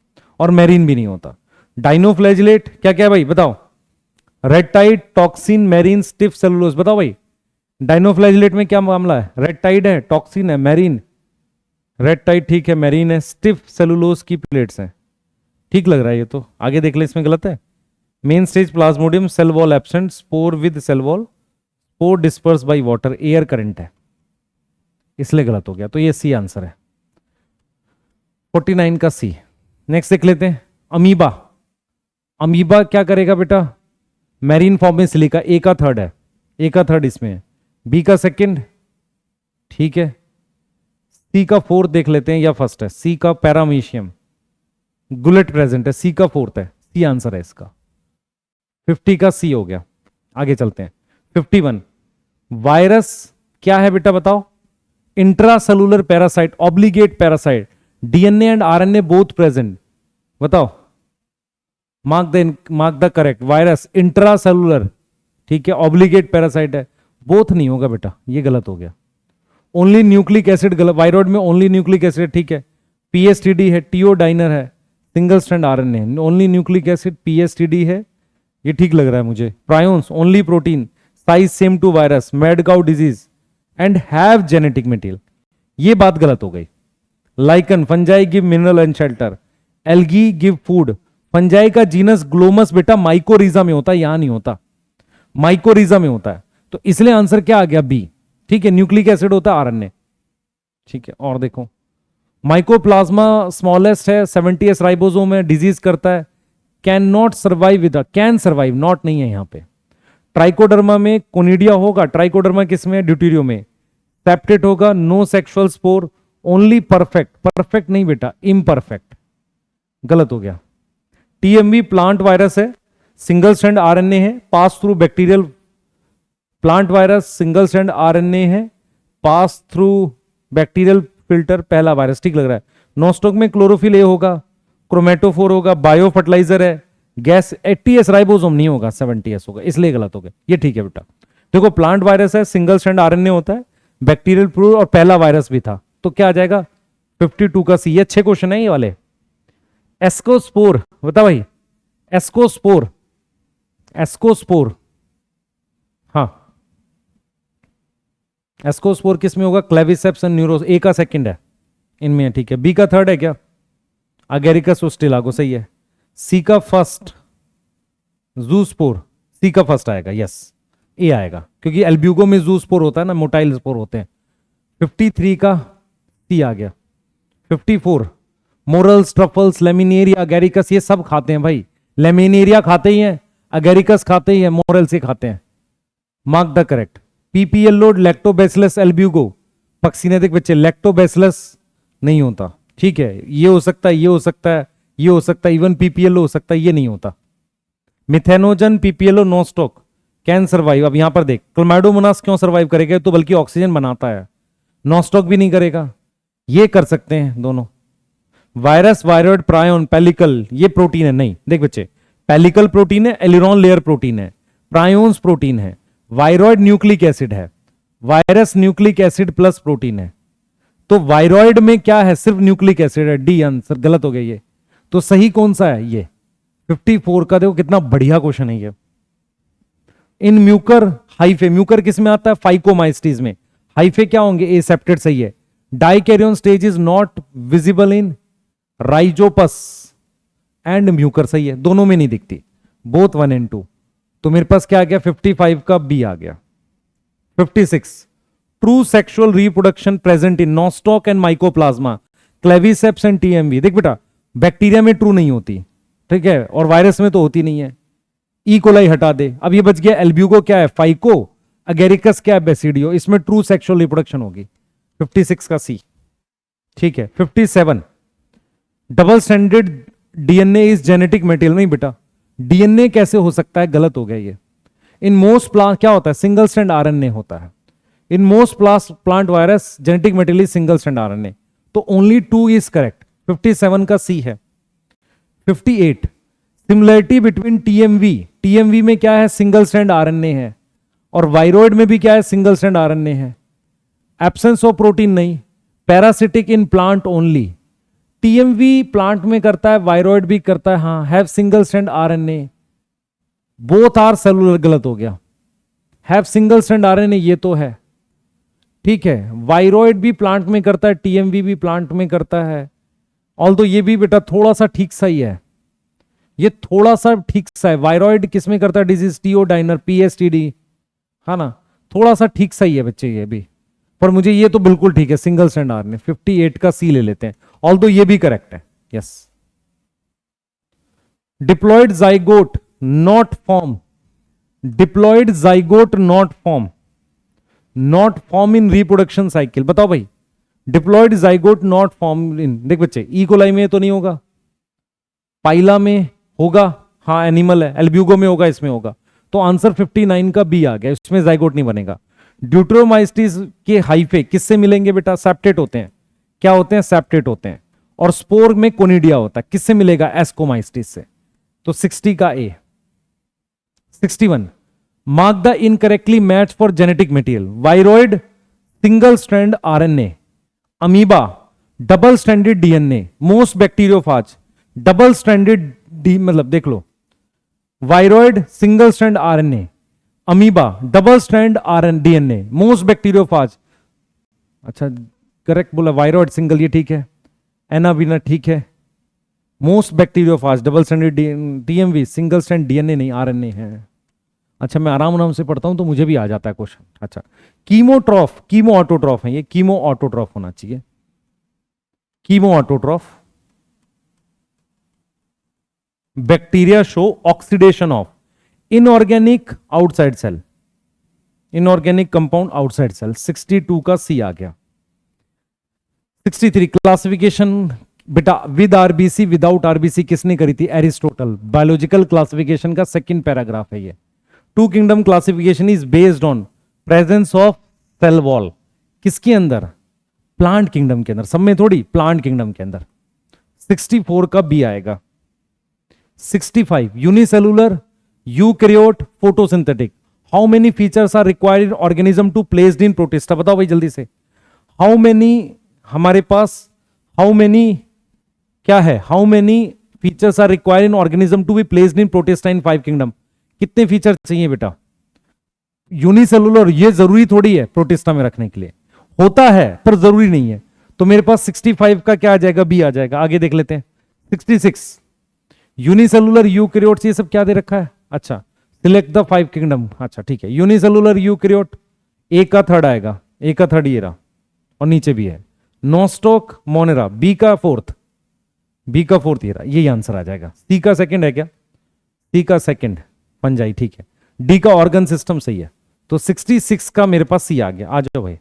और मैरीन भी नहीं होता। डाइनोफ्लैजिलेट क्या क्या है भाई बताओ? Red-Tide, toxin, marine, stiff cellulose, बताओ भाई। डाइनोफ्लैजिलेट में क्या मामला है? रेड-टाइड है, टॉक्सिन है, मैरीन। रेड-टाइड ठीक है, मैरीन है, स्टिफ सेलुलोज की प्लेट्स हैं, ठीक लग रहा है ये तो। आगे देख ले, इसमें गलत है। Main stage plasmodium, cell wall absent, spore with cell wall, spore disperse by water, air current है, इसलिए गलत हो गया। तो ये सी आंसर है, 49 का सी। नेक्स्ट देख लेते हैं, अमीबा। अमीबा क्या करेगा बेटा? मैरीन फॉर्म में सिलिका, ए का थर्ड है, ए का थर्ड इसमें है, बी का सेकंड, ठीक है। सी का फोर्थ देख लेते हैं, या फर्स्ट है? सी का पैरामीशियम, गुलेट प्रेजेंट है, सी का फोर्थ है, सी आंसर है इसका। 50 का सी हो गया। आगे चलते हैं। 51 वायरस क्या है बेटा बताओ? Intracellular parasite, obligate parasite, DNA and RNA both present, बताओ, mark the correct. Virus intra cellular, ठीक है, ऑब्लिगेट पैरासाइट है, बोथ नहीं होगा बेटा, ये गलत हो गया। ओनली न्यूक्लिक एसिड गलत, वायरॉइड में ओनली न्यूक्लिक एसिड, ठीक है, पीएसटीडी है, टीओ डाइनर है, single strand RNA, only nucleic acid, PSTD है, ये ठीक लग रहा है मुझे। Prions only protein, size same to virus, mad cow disease and have genetic material, ये बात गलत हो गई। Lichen, fungi give mineral and shelter, algae give food. Fungi का जीनस ग्लोमस बेटा माइकोरिजा में होता है, यहां नहीं होता, माइकोरिजा में होता है, तो इसलिए आंसर क्या आ गया, बी, ठीक है। न्यूक्लिक एसिड होता है आरएनए, ठीक है। और देखो, माइकोप्लाज्मा स्मॉलेस्ट है, 70s राइबोसोम है, डिजीज करता है, can not survive with, can survive, not नहीं है यहां पे। ट्राइकोडर्मा में कोनिडिया होगा, ट्राइकोडर्मा किसमें है, ड्यूटेरियो में। सेप्टेट होगा, no sexual spore, only perfect, perfect नहीं बेटा, इम्परफेक्ट, गलत हो गया। टीएमवी प्लांट वायरस है, सिंगल स्ट्रैंड आरएनए है, pass through bacterial, plant virus single strand RNA है, पास थ्रू बैक्टीरियल फिल्टर, पहला वायरस, ठीक लग रहा है। नोस्टॉक में क्लोरोफिल ए होगा, क्रोमेटोफोर होगा, बायो फर्टिलाइजर है, गैस 80s राइबोसोम नहीं होगा, 70s होगा, इसलिए गलत हो गया, ये ठीक है बेटा। देखो, प्लांट वायरस है, सिंगल स्ट्रैंड आरएनए होता है, बैक्टीरियल प्रूफ और पहला वायरस भी था, तो क्या आ जाएगा 52 का सी। ये अच्छे क्वेश्चन है ये वाले। एस्कोस्पोर, बता भाई, एस्कोस्पोर, एस्कोस्पोर, हाँ, एस्कोस्पोर किस में होगा, क्लेविसेप्स एंड न्यूरोस, ए का सेकंड है इनमें है, ठीक है। बी का थर्ड है क्या, अगेरिकस ओस्टिलागो, सही है। सी का फर्स्ट, जूस्पोर, सी का फर्स्ट आएगा, यस, ए आएगा, क्योंकि एल्ब्यूगो में जूस्पोर होता है ना, मोटाइल स्पोर होते हैं। 53 का सी आ गया। 54, मोरल्स, ट्रफल्स, लेमिनेरिया, अगेरिकस, ये सब खाते हैं भाई, लेमिनेरिया खाते ही हैं, अगेरिकस खाते ही हैं, मोरल से खाते हैं। Mark the correct. PPL load, lactobacillus albugo, पक्सीनेटिक बच्चे, लैक्टोबैसिलस नहीं होता, ठीक है। ये हो सकता है, ये हो सकता है, ये हो सकता है, इवन पीपीएल हो सकता है, ये नहीं होता। Methanogen, PPLO, Nostoc can survive. अब यहां पर देख, क्लोमैडोमोनास क्यों सर्वाइव करेगा, तो बल्कि ऑक्सीजन बनाता है, नोस्टॉक भी नहीं करेगा, ये कर सकते हैं दोनों। वायरस, वायरॉइड, प्रायोन, पेलिकल, ये प्रोटीन है, नहीं देख बच्चे, पेलिकल प्रोटीन है, एलिरॉन लेयर प्रोटीन है, प्रायोन्स प्रोटीन है, वायरॉइड न्यूक्लिक एसिड है, virus nucleic acid plus protein है, तो वायरॉइड में क्या है, सिर्फ न्यूक्लिक एसिड है, डी आंसर, गलत हो गया ये। तो सही कौन सा है, ये 54 का। देखो कितना बढ़िया क्वेश्चन है ये। इन म्यूकर हाइफे, म्यूकर किस में आता है, फाइकोमाइस्टीज में, हाइफे क्या होंगे, एसेप्टेड, सही है। Dikaryon stage is not visible in Rhizopus and Mucor, सही है, दोनों में नहीं दिखती, बोथ 1 and 2। तो मेरे पास क्या आ गया, 55 का बी आ गया। 56, true sexual reproduction present in Nostoc and mycoplasma, Claviceps and TMV. देख बेटा, बैक्टीरिया में ट्रू नहीं होती, ठीक है, और वायरस में तो होती नहीं है। ई कोलाई हटा दे, अब ये बच गया एल्ब्यूगो क्या है, फाइको, अगेरिकस क्या है, बेसिडियो, इसमें ट्रू सेक्सुअल रिप्रोडक्शन होगी। 56 का सी, ठीक है। 57, double standard DNA is genetic material, नहीं बेटा, डीएनए कैसे हो सकता है, गलत हो गया ये। इन मोस्ट प्लांट क्या होता है, सिंगल स्ट्रैंड आरएनए होता है। In most plant virus genetic material is single strand RNA, तो ओनली 2 इज करेक्ट, 57 का सी है। 58, सिमिलरिटी बिटवीन टीएमवी, टीएमवी में क्या है, सिंगल स्ट्रैंड आरएनए है, और वायरॉइड में भी क्या है, सिंगल स्ट्रैंड आरएनए है। एब्सेंस ऑफ प्रोटीन नहीं, parasitic in plant only, TMV plant में करता है, वायरॉइड भी करता है, हाँ, have single strand RNA, both are cellular, गलत हो गया। हैव सिंगल स्ट्रैंड आरएनए, ये तो है, ठीक है। वायरॉइड भी प्लांट में करता है, टीएमवी भी प्लांट में करता है, ऑल्दो ये भी बेटा थोड़ा सा ठीक सा ही है, ये थोड़ा सा ठीक सा है। वायरॉइड किस में करता है, डिजीज, टीओ डाइनर, पीएसटीडी, है ना, थोड़ा सा ठीक सा ही है बच्चे ये भी, पर मुझे ये तो बिल्कुल ठीक है, सिंगल स्ट्रैंड आरएनए। 58 का सी ले लेते हैं, ऑल्दो ये भी करेक्ट है, yes. Diploid zygote not form, diploid zygote not form, not form in reproduction cycle, बताओ भाई, diploid zygote not form in, देख बच्चे, ई कोलाई में तो नहीं होगा, पाइला में होगा, हाँ एनिमल है, एल्ब्यूगो में होगा, इसमें होगा, तो आंसर 59 का बी आ गया, इसमें जाइगोट नहीं बनेगा। ड्यूट्रोमाइस्टिस के हाइफे किससे मिलेंगे बेटा, सेप्टेट होते हैं, क्या होते हैं, सेप्टेट होते हैं। और स्पोर में कोनिडिया होता है, किससे मिलेगा? एस्कोमाइस्टिस से। तो 60 का A. 61, mark the incorrectly match for genetic material. Viroid single strand RNA, amoeba double stranded DNA, most bacteriophage double stranded D, मतलब देख लो, viroid single strand RNA, amoeba double strand RN DNA, most bacteriophage. अच्छा करेक्ट बोला, वायरॉइड सिंगल, ये ठीक है। एनाबीना ठीक है। Most bacteriophage double stranded TMV, single strand DNA नहीं, आरएनए है। अच्छा मैं आराम से पढ़ता हूं तो मुझे भी आ जाता है क्वेश्चन। अच्छा कीमोट्रॉफ, कीमो ऑटोट्रॉफ है ये, कीमो ऑटोट्रॉफ होना चाहिए, chemo autotroph. Bacteria show oxidation of inorganic outside cell, inorganic compound outside cell. 62 का सी आ गया। 63, क्लासिफिकेशन बेटा विद आरबीसी विदाउट आरबीसी किसने करी थी? एरिस्टोटल। बायोलॉजिकल क्लासिफिकेशन का सेकंड पैराग्राफ है ये। Two kingdom classification is based on presence of cell wall, किसके अंदर? प्लांट किंगडम के अंदर, सब में थोड़ी, प्लांट किंगडम के अंदर। 64 का बी आएगा। 65, unicellular eukaryote photosynthetic, how many features are required in organism to placed in protista? बताओ भाई जल्दी से। हाउ मेनी हमारे पास, हाउ मेनी क्या है? How many features are required in organism to be placed in protista in 5 kingdom? कितने फीचर चाहिए बेटा? यूनिसेलुलर ये जरूरी थोड़ी है प्रोटिस्टा में रखने के लिए, होता है पर जरूरी नहीं है। तो मेरे पास 65 का क्या आ जाएगा? बी आ जाएगा। आगे देख लेते हैं। 66, यूनिसेलुलर यूकैरियोट्स, ये सब क्या दे रखा है? अच्छा सिलेक्ट द 5 किंगडम। अच्छा ठीक है, यूनिसेलुलर यूकैरियोट ए का थर्ड आएगा, ए का थर्ड ये रहा, और नीचे भी है। नोस्टॉक मोनेरा बी का फोर्थ, बी का फोर्थ ये रहा, यही आंसर आ जाएगा। सी का सेकंड है क्या? सी का सेकंड पंजाई, ठीक है। डी का ऑर्गन सिस्टम सही है। तो 66 का मेरे पास सी आ गया। आ जाओ भाई।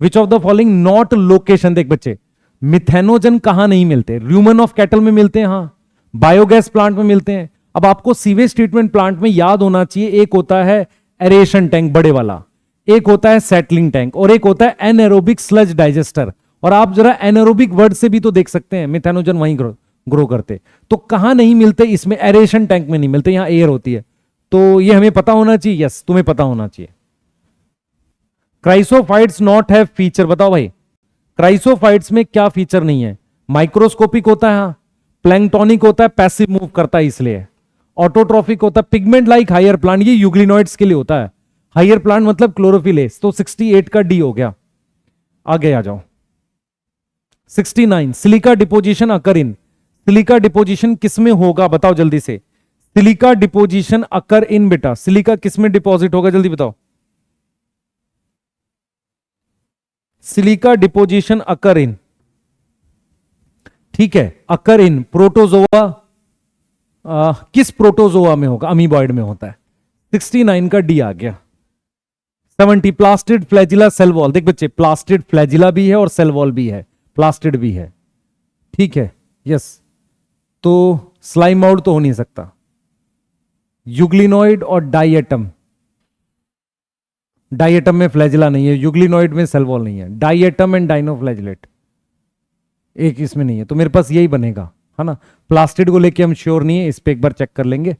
विच of the following not location, देख बच्चे मिथेनोजन कहां नहीं मिलते? र्यूमन ऑफ कैटल में मिलते हैं, हाँ। बायोगैस प्लांट में मिलते हैं। अब आपको सीवेज ट्रीटमेंट प्लांट में याद होना चाहिए, एक होता है एरेशन टैंक बड़े वाला, एक होता है सेटलिंग टैंक, और एक होता है एनएरोबिक स्लज डाइजेस्टर। और आप जरा एनएरोबिक वर्ड से भी तो देख सकते हैं मिथेनोजन वहीं ग्रो करते। तो कहां नहीं मिलते? इसमें एरेशन टैंक में नहीं मिलते, यहां एयर होती है। तो ये हमें पता होना चाहिए। यस तुम्हें पता होना चाहिए। क्राइसोफाइट्स नॉट हैव फीचर, बताओ भाई क्राइसोफाइट्स में क्या फीचर नहीं है? माइक्रोस्कोपिक होता है, हाँ। प्लैंक्टोनिक होता है, पैसिव मूव करता है इसलिए। ऑटोट्रॉफिक होता है, पिगमेंट लाइक हायर प्लांट, ये यूग्लिनॉइड्स के लिए होता है। हायर प्लांट मतलब क्लोरोफिलेस। तो 68 का डी हो गया। आगे आ जाओ। 69, सिलिका डिपोजिशन अकर इन, सिलिका डिपोजिशन किसमें होगा? बताओ जल्दी से। सिलिका डिपोजिशन अकर इन, बेटा सिलिका किसमें डिपॉजिट होगा? जल्दी बताओ। सिलिका डिपोजिशन अकर इन, ठीक है, अकर इन प्रोटोजोआ, किस प्रोटोजोआ में होगा? अमीबॉइड में होता है। 69 का डी आ गया। 70, प्लास्टिड फ्लैजिला सेल वॉल, देख बच्चे प्लास्टिड फ्लैजिला भी है और सेल वॉल भी है, प्लास्टिड भी है, ठीक है। यस, तो स्लाइम आउट तो हो नहीं सकता। यूग्लिनॉइड और डाइएटम, डाइएटम में फ्लैजिला नहीं है, यूग्लिनॉइड में सेल वॉल नहीं है। डाइएटम एंड डाइनोफ्लैजिलेट एक इसमें नहीं है, तो मेरे पास यही बनेगा, है ना। प्लास्टिड को लेके हम श्योर नहीं है, इस पे एक बार चेक कर लेंगे,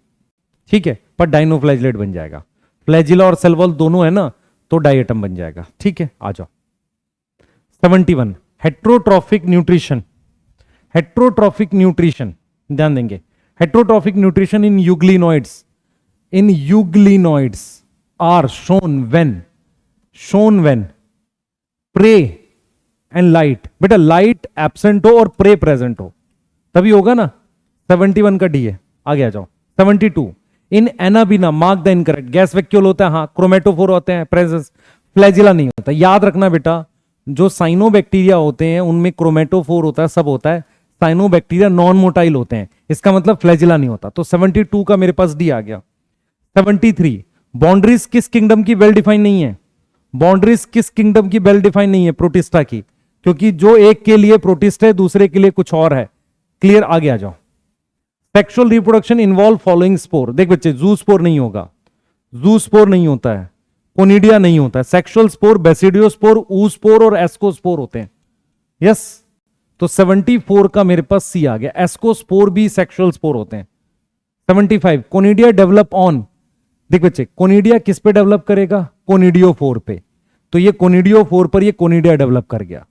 ठीक है। पर डाइनोफ्लैजिलेट बन जाएगा। फ्लैजिला और सेल वॉल दोनों है ना, तो डाइएटम बन जाएगा, ठीक है। आ जाओ। 71, हेट्रोट्रॉफिक न्यूट्रिशन, हेट्रोट्रॉफिक न्यूट्रिशन ध्यान देंगे। Heterotrophic nutrition in euglenoids, in euglenoids are shown when prey and light, बेटा लाइट एब्सेंट हो और प्रे प्रेजेंट हो तभी होगा ना। 71 का डी है। आगे आ जाओ। 72, in anabaena mark the incorrect, gas vacuole होता है, हाँ। क्रोमेटोफोर होते हैं, प्रेजेंस, फ्लैजिला नहीं होता। याद रखना बेटा, जो साइनोबैक्टीरिया होते हैं उनमें क्रोमेटोफोर होता है, सब होता है। साइनोबैक्टीरिया नॉन मोटाइल होते हैं, इसका मतलब फ्लैजिला नहीं होता। तो 72 का मेरे पास डी आ गया। 73, बाउंड्रीज किस किंगडम की वेल डिफाइन नहीं है? बाउंड्रीज किस किंगडम की वेल डिफाइन नहीं है? प्रोटिस्टा की, क्योंकि जो एक के लिए प्रोटिस्ट है दूसरे के लिए कुछ और है। क्लियर? आगे आ जाओ। Sexual reproduction involve following spore, देख बच्चे जू स्पोर नहीं होगा, जू स्पोर नहीं होता है, कोनिडिया नहीं होता है। सेक्सुअल स्पोर बेसिडियो स्पोर, ऊ स्पोर और एस्को स्पोर होते हैं। यस, तो 74 का मेरे पास सी आ गया। एस्कोस्पोर भी सेक्सुअल स्पोर होते हैं। 75 कोनिडिया डेवलप ऑन, देख बच्चे कोनिडिया किस पे डेवलप करेगा, कोनिडियोफोर पे। तो ये कोनिडियोफोर पर ये कोनिडिया डेवलप कर गया।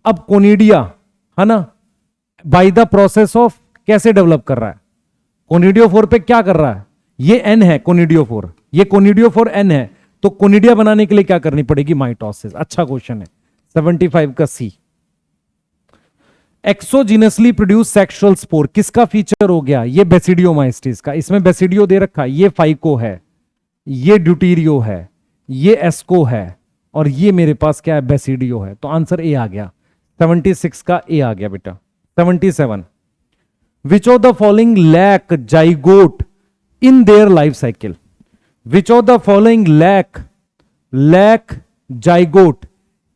अब कोनिडिया है ना, बाय द प्रोसेस ऑफ कैसे डेवलप कर रहा है, कोनिडियोफोर पे क्या कर रहा है, ये एन है कोनिडियोफोर, ये कोनिडियोफोर एन है, तो कोनिडिया बनाने के लिए क्या करनी पड़ेगी, माइटोसिस। अच्छा क्वेश्चन है। 75 का सी। एक्सोजिनसली प्रोड्यूस सेक्सुअल स्पोर किसका फीचर हो गया, ये बेसिडियोमाइस्टिस का। इसमें बेसिडियो दे रखा है, ये फाइको है, ये ड्यूटीरियो है, ये एस्को है, और ये मेरे पास क्या है, बेसिडियो है। तो आंसर ए आ गया। 76 का ए आ गया बेटा। 77 which of the following lack zygote in their life cycle, which of the following lack zygote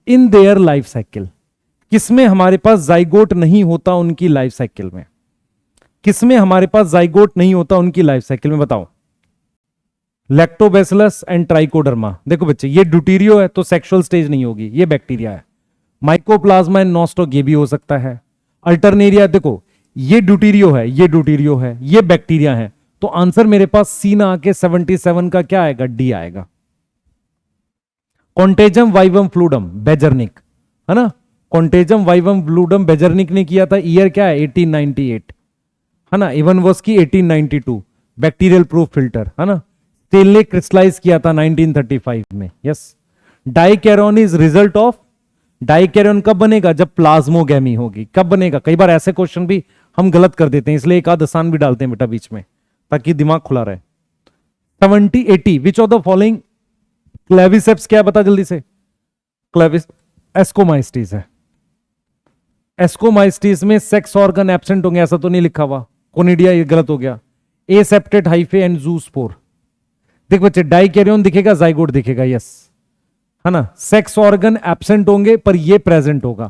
in their life cycle, किसमें हमारे पास जाइगोट नहीं होता उनकी लाइफ साइकिल में, किसमें हमारे पास जाइगोट नहीं होता उनकी लाइफ साइकिल में, बताओ। Lactobacillus and trichoderma. देखो बच्चे ये ड्यूटीरियो है तो सेक्सुअल स्टेज नहीं होगी, ये बैक्टीरिया है। माइकोप्लाज्मा एंड नॉस्टॉक ये भी हो सकता है। अल्टरनेरिया, देखो ये ड्यूटीरियो है, ये ड्यूटीरियो है, ये बैक्टीरिया है। तो आंसर मेरे पास सी ना आके 77 का क्या आएगा, डी आएगा। कॉन्टेजम वाइवम फ्लूडम बेजर्निक, है ना, कॉन्टेजम वाइवम फ्लूडम बेजर्निक ने किया था, ईयर क्या है 1898, है ना। इवन वॉस की 1892, बैक्टीरियल प्रूफ फिल्टर, है ना। स्टेल ने क्रिस्टलाइज किया था 1935 में, yes. Dikaryon is result of, dikaryon कब बनेगा, जब प्लाज्मोगैमी होगी। कब बनेगा, कई बार ऐसे क्वेश्चन भी हम गलत कर देते हैं, इसलिए एक आध आसान भी डालते हैं बेटा बीच में, ताकि दिमाग खुला रहे। 70 विच ऑफ द फॉलोइंग क्लेविसेप्स क्या है, बता जल्दी से। क्लेविस एस्कोमाइस्टिस है। एस्कोमाइस्टिस में सेक्स ऑर्गन एब्सेंट होंगे, ऐसा तो नहीं लिखा हुआ। कोनिडिया ये गलत हो गया। एसेप्टेड हाइफे एंड जूस्पोर। देख बच्चे डाइकैरियन दिखेगा, जाइगोट दिखेगा, यस, है ना। सेक्स ऑर्गन एब्सेंट होंगे पर ये प्रेजेंट होगा,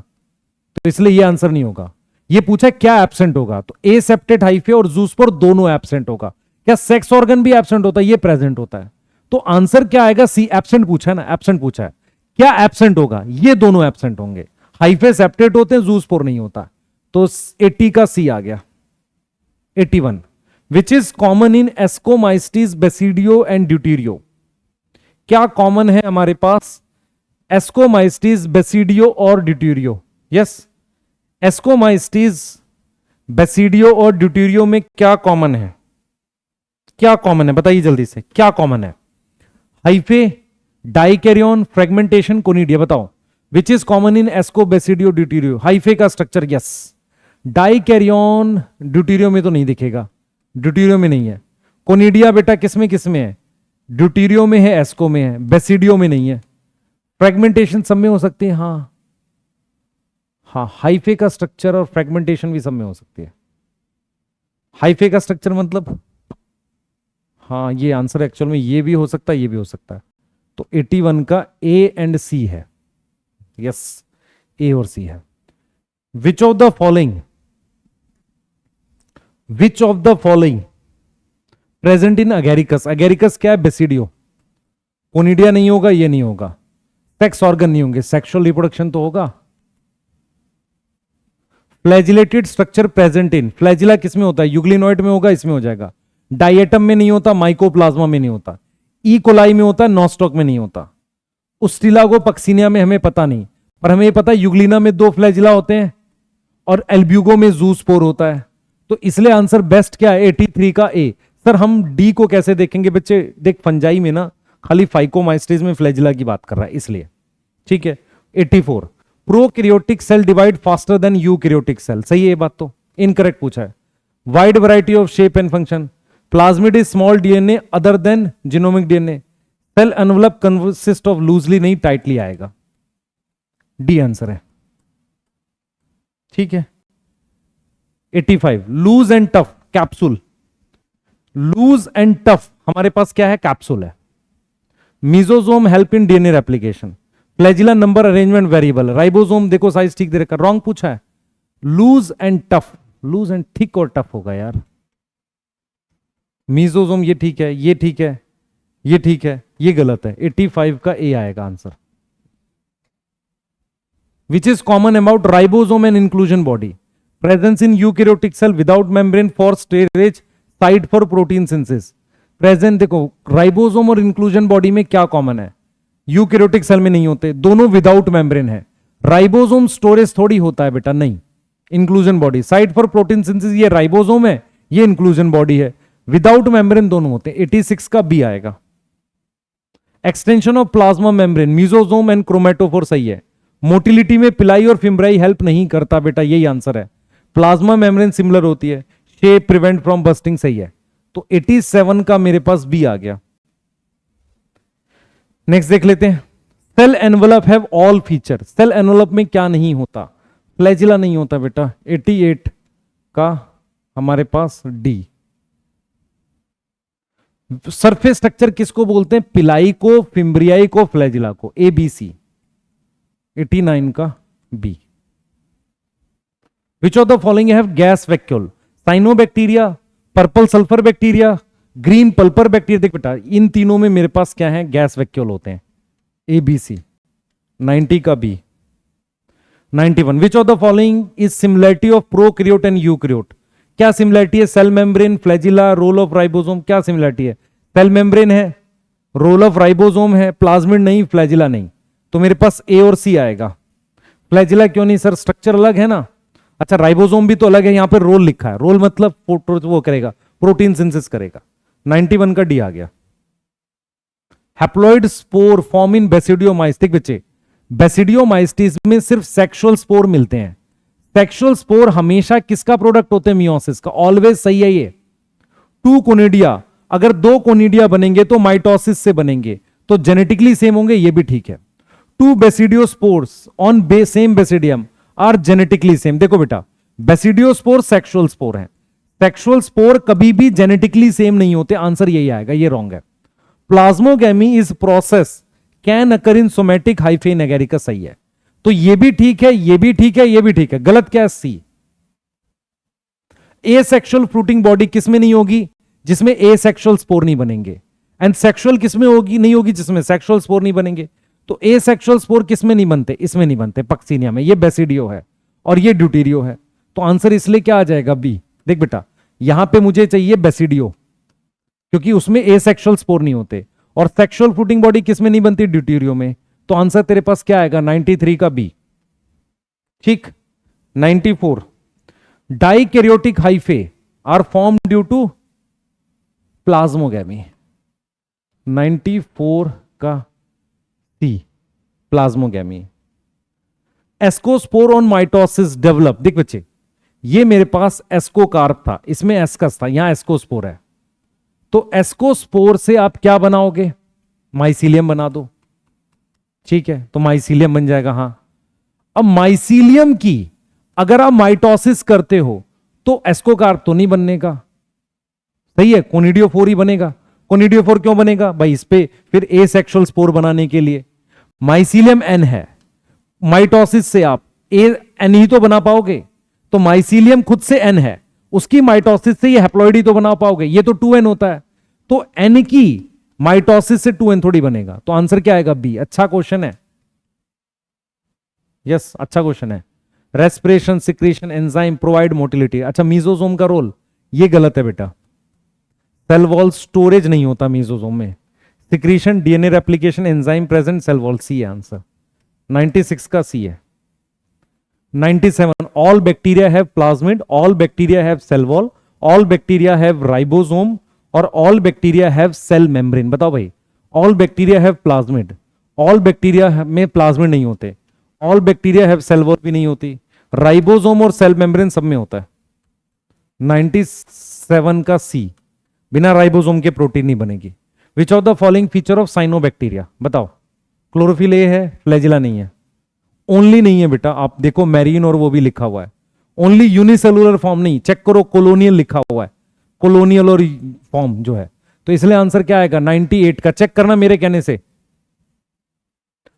तो इसलिए ये आंसर नहीं होगा। ये पूछा क्या एब्सेंट होगा, तो एसेप्टेड हाइफे और जूस्पोर दोनों एब्सेंट होगा। क्या सेक्स ऑर्गन भी एब्सेंट होता है, ये प्रेजेंट होता है। तो आंसर क्या आएगा, सी। एब्सेंट पूछा है ना, एब्सेंट पूछा है, क्या एब्सेंट होगा, ये दोनों एब्सेंट होंगे। हाइफे सेप्टेट होते हैं, जूस्पोर नहीं होता। तो 80 का सी आ गया। 81 which is common in ascomycetes basidio and deutero, क्या कॉमन है हमारे पास, एस्कोमाइस्टिस बेसिडियो और ड्यूटीरियो, यस। एस्कोमाइस्टिस बेसिडियो और ड्यूटीरियो में क्या कॉमन है, क्या कॉमन है बताइए जल्दी से, क्या कॉमन है। हाइफे, डाइकैरियन, फ्रेगमेंटेशन, कोनिडिया, बताओ। Which is common in asco basidio deutero, hyphae का स्ट्रक्चर, यस। डाइकैरियन ड्यूटीरियो में तो नहीं दिखेगा, ड्यूटीरियो में नहीं है। कोनिडिया बेटा किसमें है, ड्यूटीरियो में है, एस्को में है, बेसिडियो में नहीं है। फ्रेगमेंटेशन सब में हो सकती है, हाँ हाँ, हाइफे का स्ट्रक्चर और फ्रेगमेंटेशन भी सब में हो सकती है। हाइफे का स्ट्रक्चर मतलब, हाँ ये आंसर एक्चुअल में ये भी हो सकता है, ये भी हो सकता है। तो 81 का ए एंड सी है, यस, ए और सी है। विच of the following present in Agaricus, Agaricus क्या है, बेसिडियो। कोनिडिया नहीं होगा, ये नहीं होगा। सेक्स ऑर्गन नहीं होंगे, सेक्सुअल रिप्रोडक्शन तो होगा। Flagellated structure present in, flagella किसमें होता है, यूग्लिनोइड में होगा, इसमें हो जाएगा। डायेटम में नहीं होता, माइकोप्लाज्मा में नहीं होता, ई कोलाई में होता, नॉस्टॉक में नहीं होता। उस्टिलागो पक्सिनिया में हमें पता नहीं, पर हमें पता है यूग्लिना में 2 फ्लैजिला होते हैं और एल्ब्यूगो में जूस्पोर होता है। तो इसलिए आंसर बेस्ट क्या है, 83 का ए। सर हम डी को कैसे देखेंगे बच्चे, देख फंजाई में ना खाली फाइकोमाइस्टिस में फ्लैजिला की बात कर रहा है, इसलिए ठीक है। 84 prokaryotic cell divide faster than eukaryotic cell, सही है ये बात तो, इनकरेक्ट पूछा है। Wide variety of shape and function, plasmid is small DNA other than genomic DNA, cell envelope consist of loosely, नहीं टाइटली आएगा, डी आंसर है, ठीक है। 85 loose and tough capsule, loose and tough हमारे पास क्या है, कैप्सूल है। Mesosome help in DNA replication, flagella number arrangement variable, ribosome देखो साइज ठीक दे रखा, रॉन्ग पूछा है। Loose and tough, loose and thick और टफ होगा यार। मीजोजोम ये ठीक है, ये ठीक है, ये ठीक है, ये गलत है। 85 का ए आएगा answer. Which is common about ribosome and inclusion body, presence in eukaryotic cell without membrane for storage, site for protein synthesis. Present देखो राइबोसोम और इंक्लूजन बॉडी में क्या कॉमन है, यूकैरियोटिक सेल में नहीं होते, दोनों विदाउट मेम्ब्रेन है। राइबोसोम स्टोरेज थोड़ी होता है बेटा, नहीं। Inclusion body site for protein synthesis, ये राइबोसोम है, ये इंक्लूजन बॉडी है, विदाउट मेम्ब्रेन दोनों होते हैं। 86 का बी आएगा। Extension of plasma membrane, mesosome and chromatophore सही है। मोटिलिटी में पिलाई और फिम्ब्राई हेल्प नहीं करता बेटा, यही आंसर है। प्लाज्मा मेम्ब्रेन सिमिलर होती है, शेप प्रिवेंट फ्रॉम बस्टिंग सही है। तो 87 का मेरे पास बी आ गया। नेक्स्ट देख लेते हैं। Cell envelope have all feature, cell envelope में क्या नहीं होता, फ्लैजिला नहीं होता बेटा। 88 का हमारे पास डी। सरफेस स्ट्रक्चर किसको बोलते हैं, पिलाई को, फिम्ब्रियाई को, फ्लैजिला को, ए बी सी। 89 का B. Which of the following have gas vacuole, cyanobacteria, purple sulphur bacteria, green sulphur bacteria. देख बेटा इन तीनों में मेरे पास क्या है, गैस वैक्यूल होते हैं, ए बी सी। 90 का B. 91 which of the following is similarity of prokaryote and eukaryote, क्या सिमिलरिटी है, cell membrane, flagella, role of ribosome, क्या सिमिलरिटी है, सेल मेम्ब्रेन है, रोल ऑफ राइबोसोम है, प्लाज्मिड नहीं, फ्लैजिला नहीं। तो मेरे पास ए और सी आएगा। फ्लैजिला क्यों नहीं सर, स्ट्रक्चर अलग है ना। अच्छा राइबोसोम भी तो अलग है, यहां पर रोल लिखा है, रोल मतलब वो करेगा, प्रोटीन सिंथेसिस करेगा। 91 का डी आ गया। हैप्लॉइड स्पोर फॉर्म इन बेसिडियोमाइस्टिक बच्चे, बेसिडियोमाइस्टिस में सिर्फ सेक्सुअल स्पोर मिलते हैं। सेक्सुअल स्पोर हमेशा किसका प्रोडक्ट होते हैं, मियोसिस का, ऑलवेज सही है ये। 2 कोनिडिया, अगर 2 कोनिडिया बनेंगे तो माइटोसिस से बनेंगे, तो जेनेटिकली सेम होंगे, ये भी ठीक है। 2 basidiospores on same basidium are genetically same. देखो बेटा बेसिडियोस्पोर सेक्सुअल स्पोर है, सेक्सुअल स्पोर कभी भी जेनेटिकली सेम नहीं होते, आंसर यही आएगा, ये रॉन्ग है। Plasmogamy is process can occur in somatic hyphae in agaricus सही है। तो ये भी ठीक है, ये भी ठीक है, ये भी ठीक है, गलत क्या है, सी। ए सेक्सुअल फ्रूटिंग बॉडी किसमें नहीं होगी, जिसमें ए सेक्सुअल स्पोर नहीं बनेंगे, एंड सेक्सुअल किसमें होगी, नहीं होगी जिसमें सेक्सुअल स्पोर नहीं बनेंगे। तो ए सेक्सुअल स्पोर किसमें नहीं बनते, इसमें नहीं बनते, पक्सीनिया में। ये बेसिडियो है और ये ड्यूटीरियो है, तो आंसर इसलिए क्या आ जाएगा, बी। देख बेटा यहां पे मुझे चाहिए बेसिडियो, क्योंकि उसमें ए सेक्सुअल स्पोर नहीं होते, और सेक्सुअल फ्रूटिंग बॉडी किसमें नहीं बनती, ड्यूटीरियो में। तो आंसर तेरे पास क्या आएगा, 93 का बी। ठीक। 94 dikaryotic hyphae are form due to plasmogamy. 94 का C, plasmogamy. Ascospore on mitosis develop, देख बच्चे ये मेरे पास एस्कोकार्प था, इसमें एस्कस था, यहां एस्कोस्पोर है। तो एस्कोस्पोर से आप क्या बनाओगे, माइसीलियम बना दो, ठीक है, तो माइसीलियम बन जाएगा। हां अब माइसीलियम की अगर आप माइटोसिस करते हो तो एस्कोकार्प तो नहीं बनने का, सही है, कोनिडियोफोर ही बनेगा। कोनिडियोफोर क्यों बनेगा भाई, इस पे फिर ए सेक्सुअल स्पोर बनाने के लिए माइसीलियम एन है, माइटोसिस से आप ए एन ही तो बना पाओगे, तो माइसीलियम खुद से एन है, उसकी माइटोसिस से ये हैप्लॉइड ही तो बना पाओगे, ये तो 2n होता है, तो एन की माइटोसिस से 2n थोड़ी बनेगा। तो आंसर क्या आएगा, बी। अच्छा क्वेश्चन है, यस अच्छा क्वेश्चन है। Respiration, secretion, enzyme provide motility. अच्छा मीजोसोम का रोल, ये गलत है बेटा, सेल वॉल स्टोरेज नहीं होता मीजोसोम में। Secretion, DNA replication, enzyme present, cell wall, C है आंसर। 96 का सी है। 97 all bacteria have plasmid, all bacteria have cell wall, all bacteria have ribosome, और all bacteria have cell membrane. बताओ भाई, all bacteria have plasmid, all bacteria में प्लाज्मिड नहीं होते, all bacteria have cell wall भी नहीं होती, राइबोसोम और सेल मेम्ब्रेन सब में होता है। 97 का सी, बिना राइबोसोम के प्रोटीन नहीं बनेगी। विच of the following feature of cyanobacteria, बताओ। क्लोरोफिल ए है, फ्लैजिला नहीं है, ओनली नहीं है बेटा, आप देखो मैरीन और वो भी लिखा हुआ है, ओनली यूनिसेलुलर फॉर्म नहीं, चेक करो कोलोनियल लिखा हुआ है, कोलोनियल और फॉर्म जो है, तो इसलिए आंसर क्या आएगा 98 का। चेक करना मेरे कहने से।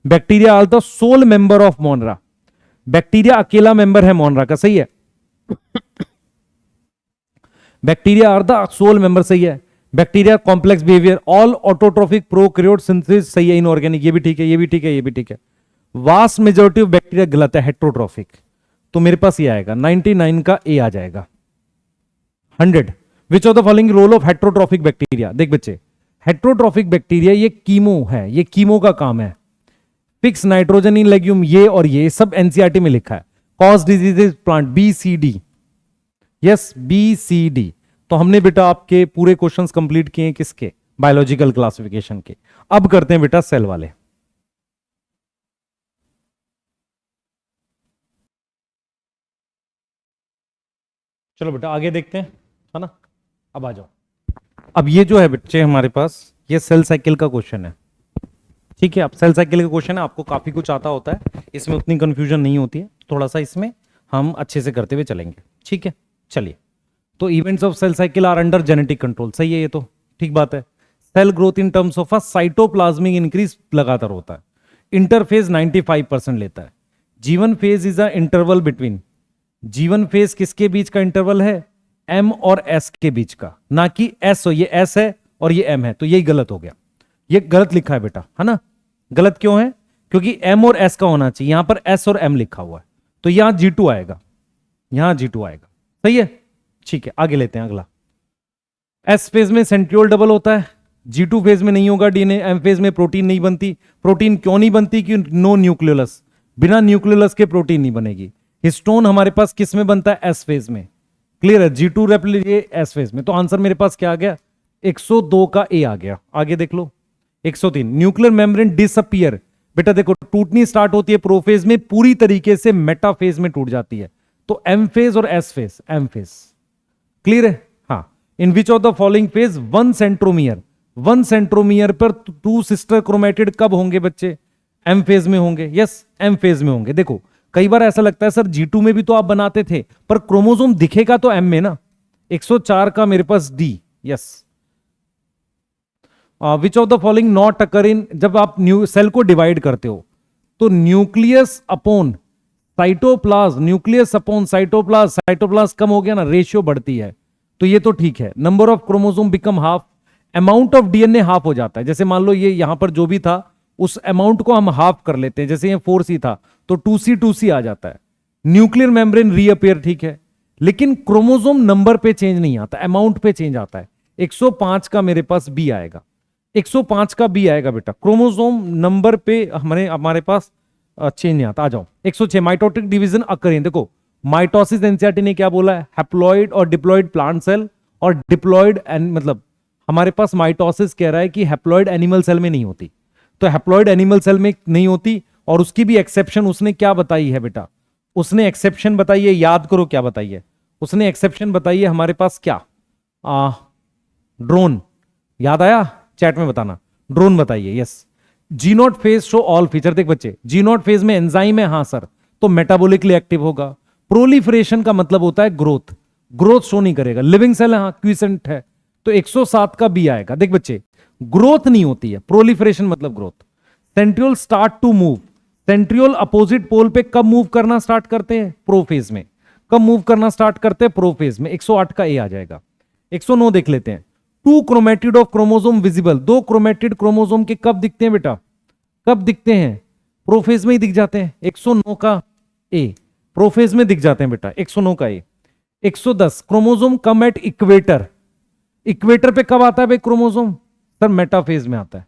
Bacteria are the sole member of monera, bacteria अकेला मेंबर है मोनरा का, सही है। Bacteria are the sole member, सही है। Bacteria complex behaviour, all autotrophic prokaryote synthesis, सही है। इनऑर्गेनिक, ये भी ठीक है, ये भी ठीक है, ये भी ठीक है। वास्ट मेजोरिटी ऑफ बैक्टीरिया गलत है, हेट्रोट्रॉफिक। तो मेरे पास ये आएगा 99 का ए आ जाएगा। 100 which of the following role of heterotrophic bacteria. देख बच्चे, हेट्रोट्रॉफिक बैक्टीरिया ये कीमो है, ये कीमो का काम है। फिक्स नाइट्रोजन इन लेग्यूम, ये और ये सब एनसीईआरटी में लिखा है। Cause diseases plant, B C D, yes B C D. तो हमने बेटा आपके पूरे क्वेश्चंस कंप्लीट किए हैं किसके, बायोलॉजिकल क्लासिफिकेशन के। अब करते हैं बेटा सेल वाले। चलो बेटा आगे देखते हैं, है ना। अब आ जाओ। अब ये जो है बच्चे हमारे पास, ये सेल साइकिल का क्वेश्चन है, ठीक है। अब सेल साइकिल का क्वेश्चन है, आपको काफी कुछ आता होता है, इसमें उतनी कंफ्यूजन नहीं होती है, थोड़ा सा इसमें हम अच्छे से करते हुए चलेंगे, ठीक है। चलिए, तो events of cell cycle are under genetic control, सही है, ये तो ठीक बात है। Cell growth in terms of a cytoplasmic increase लगातार होता है। इंटरफेज 95% लेता है। G one phase is a interval between, G one phase किसके बीच का इंटरवल है, एम और एस के बीच का, ना कि एस हो, ये एस है और ये एम है, तो यही गलत हो गया, ये गलत लिखा है बेटा, है ना। गलत क्यों है, क्योंकि एम और एस का होना चाहिए, यहां पर एस और एम लिखा हुआ है, तो यहां G2 आएगा, यहां G2 आएगा, सही है, ठीक है। आगे लेते हैं अगला। एस फेज में सेंट्रियोल डबल होता है, G2 फेज में नहीं होगा डीएनए। एम फेज में प्रोटीन नहीं बनती। प्रोटीन क्यों नहीं बनती, कि नो न्यूक्लियोलस, बिना न्यूक्लियोलस के प्रोटीन नहीं बनेगी। हिस्टोन हमारे पास किस में बनता है, एस फेज में, क्लियर है। G2 रेप्लिकेट एस फेज में, तो आंसर मेरे पास क्या आ गया, 102 का ए आ गया। आगे देख लो 103, न्यूक्लियर मेम्ब्रेन डिसअपियर, बेटा देखो टूटनी स्टार्ट होती है प्रोफेज में, पूरी तरीके से मेटाफेज में टूट जाती है। तो एम फेज और S phase, M phase, clear है। हाँ, in which of the following phase one centromere, one centromere per two sister chromatid कब होंगे बच्चे, एम फेज में होंगे, यस एम फेज में होंगे। देखो कई बार ऐसा लगता है सर G2 में भी तो आप बनाते थे, पर क्रोमोसोम दिखेगा तो एम में ना। 104 का मेरे पास D, yes. Which of the following not occur in, जब आप सेल को डिवाइड करते हो तो nucleus upon cytoplasm, nucleus upon cytoplasm, cytoplasm कम हो गया ना, रेशियो बढ़ती है, तो ये तो ठीक है। Number of chromosome become half, amount of DNA half हो जाता है। जैसे मान लो ये यहां पर जो भी था उस अमाउंट को हम हाफ कर लेते हैं, जैसे ये 4C था तो 2C आ जाता है। न्यूक्लियर मेम्ब्रेन रीअपियर, ठीक है, लेकिन क्रोमोसोम नंबर पे चेंज नहीं आता, अमाउंट पे चेंज आता है। 105 का मेरे पास बी आएगा, 105 का बी आएगा बेटा, क्रोमोसोम नंबर पे हमारे पास चेंज नहीं आता। आ जाओ 106, माइटोटिक डिवीजन अकरिंग। देखो माइटोसिस एनसीईआरटी ने क्या बोला है, हैप्लॉइड और डिप्लॉइड प्लांट सेल और डिप्लॉइड मतलब हमारे पास माइटोसिस कह रहा है कि हैप्लॉइड एनिमल सेल में नहीं होती, तो हैप्लॉइड एनिमल सेल में नहीं होती। और उसकी भी एक्सेप्शन उसने क्या बताई है बेटा, उसने एक्सेप्शन बताई है, याद करो क्या बताई है उसने, एक्सेप्शन बताई है हमारे पास क्या, ड्रोन, याद आया, चैट में बताना, ड्रोन बताइए, yes. G naught phase show all feature. देख बच्चे, जी नॉट फेज में एंजाइम है, हाँ सर, तो मेटाबॉलिकली एक्टिव होगा। प्रोलिफरेशन का मतलब होता है ग्रोथ, ग्रोथ शो नहीं करेगा। लिविंग सेल है, हाँ क्विसेंट है, तो 107 का बी आएगा। देख बच्चे, ग्रोथ नहीं होती है, प्रोलिफरेशन मतलब growth. Centriole start to move, centriole opposite pole पे कब मूव करना स्टार्ट करते हैं, प्रोफेज में। कब मूव करना स्टार्ट करते हैं, प्रोफेज में। 108 का ए आ जाएगा। 109 देख लेते हैं, two chromatid of chromosome visible, दो क्रोमेटिड क्रोमोसोम के कब दिखते हैं बेटा, कब दिखते हैं, प्रोफेज में ही दिख जाते हैं। 109 का ए, प्रोफेज में दिख जाते हैं बेटा, 109 का ए। 110, chromosome come at equator, equator पे कब आता है भाई क्रोमोसोम, सर मेटाफेज में आता है,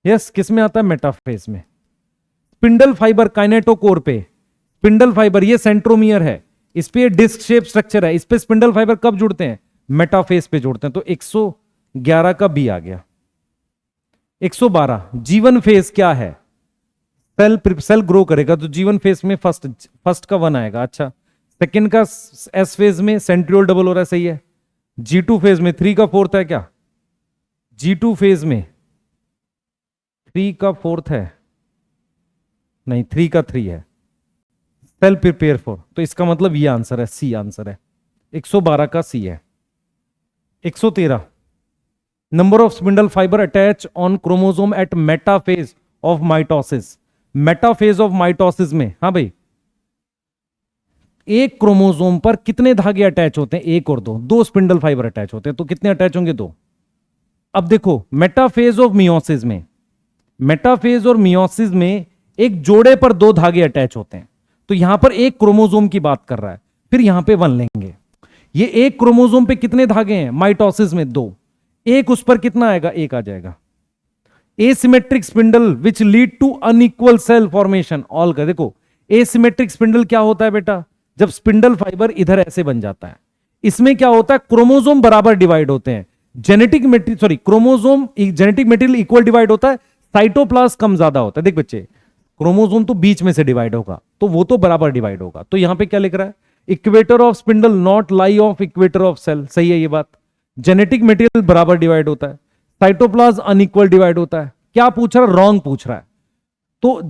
यस किस में आता है, मेटाफेज में। स्पिंडल फाइबर काइनेटोकोर पे, स्पिंडल फाइबर ये सेंट्रोमियर है, इस पे डिस्क शेप स्ट्रक्चर है, इस पे स्पिंडल फाइबर कब जुड़ते हैं, मेटाफेज पे जुड़ते हैं, तो 111 का बी आ गया। 112, जीवन फेज क्या है, सेल ग्रो करेगा तो जीवन फेज में फर्स्ट का 1 आएगा, अच्छा। सेकंड का एस फेज में सेंट्रियोल डबल हो रहा है, सही है। G2 फेज में 3 का 4th है क्या, G2 फेज में 3 का 4th है, नहीं 3 का 3 है, सेल प्रिपेयर फॉर, तो इसका मतलब ये आंसर है, सी आंसर है। 112 का सी है। 113, number of spindle fibre attach on chromosome at metaphase of mitosis, metaphase of mitosis में, हाँ भाई, एक क्रोमोसोम पर कितने धागे अटैच होते हैं, एक और दो, दो स्पिंडल फाइबर अटैच होते हैं, तो कितने अटैच होंगे, दो। अब देखो मेटाफेज ऑफ मियोसिस में, मेटाफेज और मियोसिस में एक जोड़े पर दो धागे अटैच होते हैं, तो यहां पर एक क्रोमोसोम की बात कर रहा है, फिर यहां पे 1 लेंगे। ये एक क्रोमोसोम पे कितने धागे हैं माइटोसिस में? 2। एक उस पर कितना आएगा? 1 आ जाएगा। Asymmetric spindle which lead to unequal cell formation all का। देखो एसिमेट्रिक स्पिंडल क्या होता है बेटा? जब स्पिंडल फाइबर इधर ऐसे बन जाता है, इसमें क्या होता है? क्रोमोसोम बराबर डिवाइड होते हैं, chromosome genetic material equal divide होता है, साइटोप्लाज्म कम ज्यादा होता है। देख बच्चे, क्रोमोसोम तो बीच में से डिवाइड होगा, तो वो तो बराबर डिवाइड होगा। तो यहां पे क्या लिख रहा है? Equator of spindle not lie of equator of cell. सही है ये बात। जेनेटिक मटेरियल बराबर डिवाइड होता है, साइटोप्लाज्म अनइक्वल डिवाइड होता है। क्या पूछ रहा है? रॉन्ग पूछ रहा है। तो